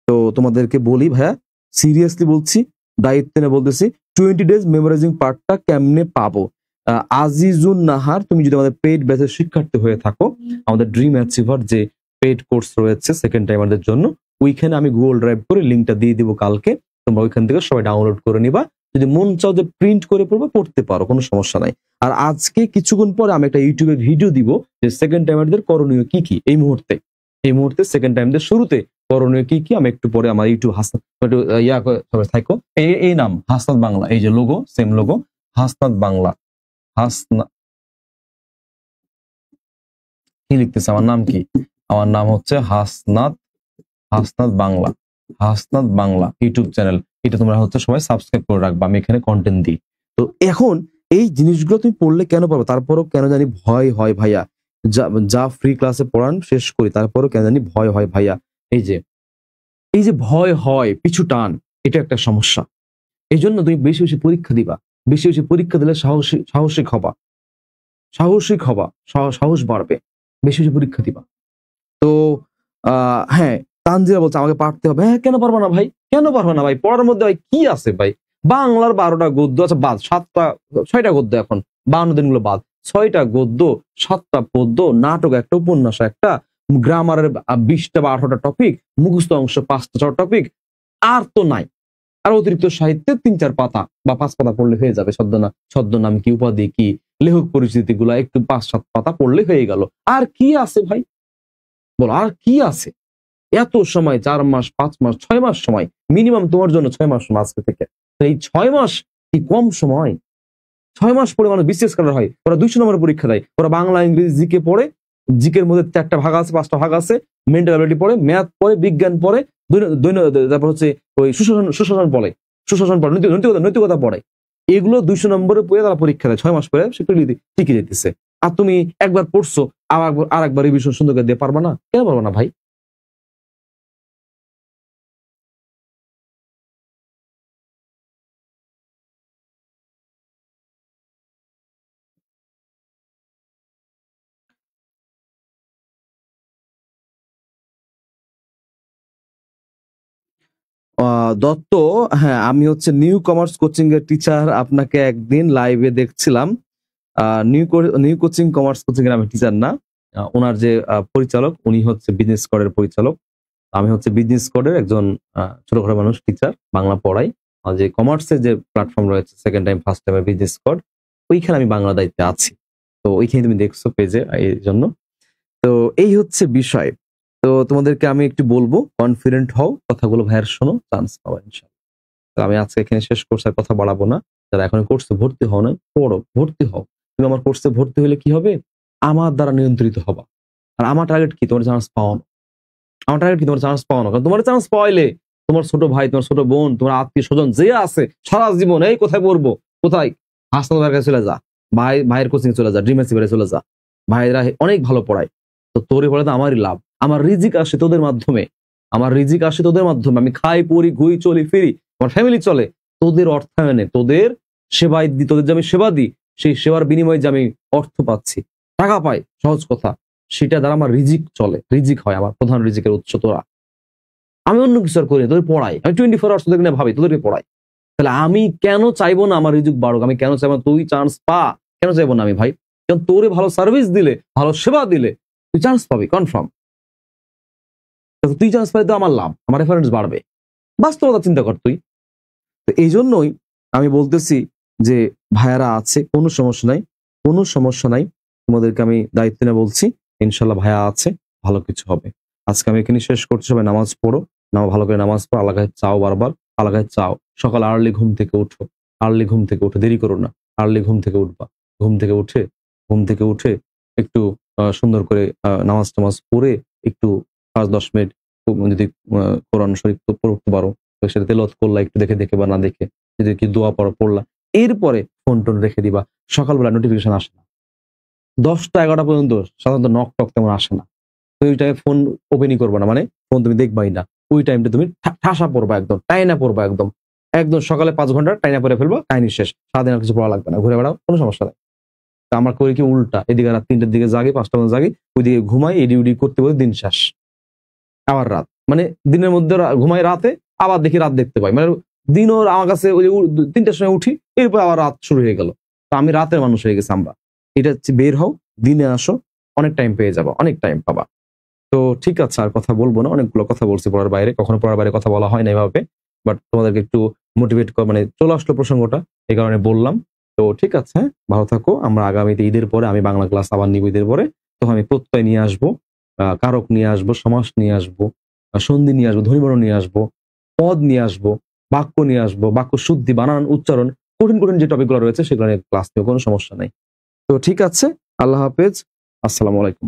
তো তোমাদেরকে বলি ভাইয়া, সিরিয়াসলি বলছি, দায়িত্ব নিয়ে বলতেছি, 20 ডেজ মেমোরাইজিং পার্টটা কেমনে পাবো? আজিজুন নাহার, তুমি যদি আমাদের পেইড ব্যাচের শিক্ষার্থী হয়ে থাকো, আমাদের ড্রিম অ্যাচিভার যে পেইড কোর্স রয়েছে সেকেন্ড টাইমারদের জন্য, ওইখানে আমি গুগল ড্রাইভ করে লিঙ্কটা দিয়ে দিব কালকে, তোমরা ওইখান থেকে সবাই ডাউনলোড করে নিবা। যদি মন চাও যে প্রিন্ট করে পড়বে, পড়তে পারো, কোনো সমস্যা নাই। আর আজকে কিছুক্ষণ পরে আমি একটা ইউটিউবে ভিডিও দিব যে সেকেন্ড টাইমারদের করণীয় কি কি। এই মুহূর্তে সেকেন্ড টাইমদের শুরুতে করণীয় কি কি আমি একটু পরে আমার ইউটিউব হাসনাত একটু থাকো, এই নাম হাসনাত বাংলা, এই যে logo, same logo, Hasnat Bangla. Hasna কি লিখতেছে, আমার নাম কি? আমার নাম হচ্ছে হাসনাত বাংলা ইউটিউব চ্যানেল। এটা তোমরা হচ্ছে সবাই সাবস্ক্রাইব করে রাখবা, আমি এখানে কন্টেন্ট দিই। তো এখন এই জিনিসগুলো তুমি পড়লে কেন পারবো, তারপরও কেন জানি ভয় হয় ভাইয়া। যা ফ্রি ক্লাসে পড়ান শেষ করি, তারপরও কেন জানি ভয় হয় ভাইয়া। এই যে ভয় হয়, পিছু টান, এটা একটা সমস্যা। এই জন্য তুমি বেশি বেশি পরীক্ষা দিবা, বেশি বেশি পরীক্ষা দিলে সাহসিক হবা, সাহস বাড়বে, বেশি বেশি পরীক্ষা দিবা। তো হ্যাঁ, তানজিরা বলছে আমাকে পারতে হবে। হ্যাঁ, কেন পারবো না ভাই, কেন পারবো না ভাই? পড়ার মধ্যে ভাই কি আছে ভাই? বাংলার 12টা গদ্য আছে, বাদ 6টা গদ্য, এখন 52 দিনগুলো বাদ, 6টা গদ্য, 7টা পদ্য, নাটক একটা, উপন্যাস একটা, গ্রামারের 20টা বা 18টা টপিক, মুখস্থ অংশ 5টা টপিক, আর তো নাই। আর অতিরিক্ত সাহিত্যে 3-4 পাতা বা 5 পাতা পড়লে হয়ে যাবে। ছদ্মনাম কি, উপাধি কি, লেখক পরিচিতি গুলা একটু 5-7 পাতা পড়লে হয়ে গেল। আর কি আছে ভাই, বলো আর কি আছে? এত সময়, 4 মাস, 5 মাস, 6 মাস সময়, মিনিমাম তোমার জন্য 6 মাস আজকে থেকে। এই 6 মাস কি কম সময়? 6 মাস পরে মানুষ বিসিএস করার হয়, ওরা 200 নম্বরের পরীক্ষা দেয়, ওরা বাংলা, ইংরেজি, জিকে পড়ে, জিকের মধ্যে 4টা ভাগ আছে, 5টা ভাগ আছে, মেন্টাল অ্যাবিলিটি পড়ে, ম্যাথ পড়ে, বিজ্ঞান পড়ে, তারপর হচ্ছে ওই সুশাসন পড়ে, নৈতিকতা পড়ে। এগুলো 200 নম্বরে পড়ে তারা পরীক্ষা দেয়, 6 মাস পরে সে ঠিকই যেতেছে। আর তুমি একবার পড়ছো, আর একবার রিভিশন সুন্দর করে দিয়ে পারবা না? কেন পারবা না ভাই? দত্ত, হ্যাঁ, আমি হচ্ছে নিউ কমার্স কোচিং এর টিচার। আপনাকে একদিন লাইভে দেখছিলাম। নিউ কোচিং কমার্স কোচিং এর আমি টিচার না, ওনার যে পরিচালক, উনি হচ্ছে বিজনেস স্কোয়াডের পরিচালক। আমি হচ্ছে বিজনেস স্কোয়াডের একজন ছোটখাটো মানুষ, টিচার, বাংলা পড়াই। আর যে কমার্সের যে প্ল্যাটফর্ম রয়েছে second time first time business squad, ওইখানে আমি বাংলা দায়িত্বে আছি। তো ওইখানে তুমি দেখছো পেজে, এই জন্য। তো এই হচ্ছে বিষয়। তো তোমাদেরকে আমি একটু বলবো, কনফিডেন্ট হও, কথাগুলো ভাইয়ের শোনো, চান্স পাওয়া ইনশাআল্লাহ। তো আমি আজকে এখানে শেষ কোর্স আর কথা বাড়াবো না। যারা এখন কোর্সে ভর্তি হও না, পড়ো, ভর্তি হও। তুমি আমার কোর্সে ভর্তি হলে কি হবে? আমার দ্বারা নিয়ন্ত্রিত হবা। আর আমার টার্গেট কি? তোমার চান্স পাওয়ানো। আমার টার্গেট কি? তোমার চান্স পাওয়ানো। কারণ তোমার চান্স পাওয়াইলে তোমার ছোট ভাই, তোমার ছোট বোন, তোমার আত্মীয় স্বজন যে আছে, সারা জীবন এই কোথায় পড়বো, কোথায়, হাসপাতালের কাছে চলে যা, ভাইয়ের কোচিং চলে যা, ড্রিম অ্যাচিভারে চলে যা, ভাইয়েরা অনেক ভালো পড়ায়। তো তোরে পড়ে তো আমারই লাভ। আমার রিজিক আসে তোদের মাধ্যমে, আমি খাই, পড়ি, ঘুই, চলি, ফিরি, আমার ফ্যামিলি চলে তোদের অর্থায়নে, তোদের সেবায় দিই, তোদের যে আমি সেবা দিই, সেই সেবার বিনিময়ে যে আমি অর্থ পাচ্ছি, টাকা পাই, সহজ কথা, সেটা দ্বারা আমার রিজিক চলে, রিজিক হয়, আমার প্রধান রিজিকের উৎস তোরা। আমি অন্য কিছু আর করি না, তোদের পড়াই, আমি 24 আওয়ার্স তোদের নিয়ে ভাবি, তোদেরকে পড়াই। তাহলে আমি কেন চাইবো না আমার রিজিক বাড়ুক? আমি কেন চাইবো না তুই চান্স পা? কেন চাইবো না আমি ভাই? কারণ তোরে ভালো সার্ভিস দিলে, ভালো সেবা দিলে তুই চান্স পাবি কনফার্ম। তুই চান্স পাই তো আমার লাভ, আমার রেফারেন্স বাড়বে। বাস্তবতা চিন্তা কর তুই। তো এই জন্যই আমি বলতেছি যে ভাইয়ারা আছে, কোনো সমস্যা নাই, তোমাদেরকে আমি দায়িত্ব নিয়ে বলছি, ইনশাল্লাহ ভাইয়া আছে, ভালো কিছু হবে। আজকে আমি এখানে শেষ করছি, সবাই নামাজ পড়ো, ভালো করে নামাজ পড়ো, আল্লাহ কাছে চাও, বারবার আল্লাহ কাছে চাও। সকাল আর্লি ঘুম থেকে উঠো, দেরি করো না, আর্লি ঘুম থেকে উঠবা। ঘুম থেকে উঠে একটু সুন্দর করে নামাজ টামাজ পড়ে একটু 5-10 মিনিট যদি কোরআন শরীফ পড়তে পারো, সেটা তেলাওয়াত করলা, একটু দেখে বা না দেখে, যদি কি দোয়া পড়লা, এরপরে ফোন টোন রেখে দিবা। সকালবেলা নোটিফিকেশন আসে না, 10টা-11টা পর্যন্ত সাধারণত নক টক তেমন আসে না। তো ওই টাইমে ফোন ওপেনই করবা না, মানে ফোন তুমি দেখবাই না। ওই টাইমটা তুমি ঠাসা পড়বা, একদম টাইনা পড়বা, একদম সকালে 5 ঘন্টা টাইনা পড়ে ফেলবা, কাহিনী শেষ। সারাদিন আর কিছু পড়া লাগবে না, ঘুরে বেড়াও, কোনো সমস্যা নাই। তা আমরা করি কি উল্টা, এদিকে রাত 3টার দিকে জাগি, 5টা পর্যন্ত জাগি, ওইদিকে ঘুমাই, এডি উডি করতে দিন শেষ, আবার রাত, মানে দিনের মধ্যে ঘুমাই রাতে, আবার দেখি রাত দেখতে পাই, মানে দিনও আমার কাছে ওই যে 3টার সময় উঠি, এরপর আবার রাত শুরু হয়ে গেল। তো আমি রাতের মানুষ হয়ে গেছি আমরা। এটা হচ্ছে বের হও, দিনে আসো, অনেক টাইম পেয়ে যাবা, অনেক টাইম পাবা। তো ঠিক আছে, আর কথা বলবো না, অনেকগুলো কথা বলছি পড়ার বাইরে, কখনো পড়ার বাইরে কথা বলা হয় না এভাবে, বাট তোমাদেরকে একটু মোটিভেট মানে চলে আসলো প্রসঙ্গটা, এই কারণে বললাম। তো ঠিক আছে, হ্যাঁ, ভালো থাকো। আমরা আগামীতে ঈদের পরে আমি বাংলা ক্লাস আবার নিব ঈদের পরে। তখন আমি প্রত্যয় নিয়ে আসবো, কারক নিয়ে আসবো, সমাস নিয়ে আসবো, সন্ধি নিয়ে আসবো, ধ্বনিবর্ণ নিয়ে আসবো, পদ নিয়ে আসবো, বাক্য নিয়ে আসবো, বাক্য শুদ্ধি, বানান, উচ্চারণ, কঠিন কঠিন যে টপিকগুলো রয়েছে সেগুলো নিয়ে ক্লাস নিয়ে কোনো সমস্যা নাই। তো ঠিক আছে, আল্লাহ হাফেজ, আসসালামু আলাইকুম।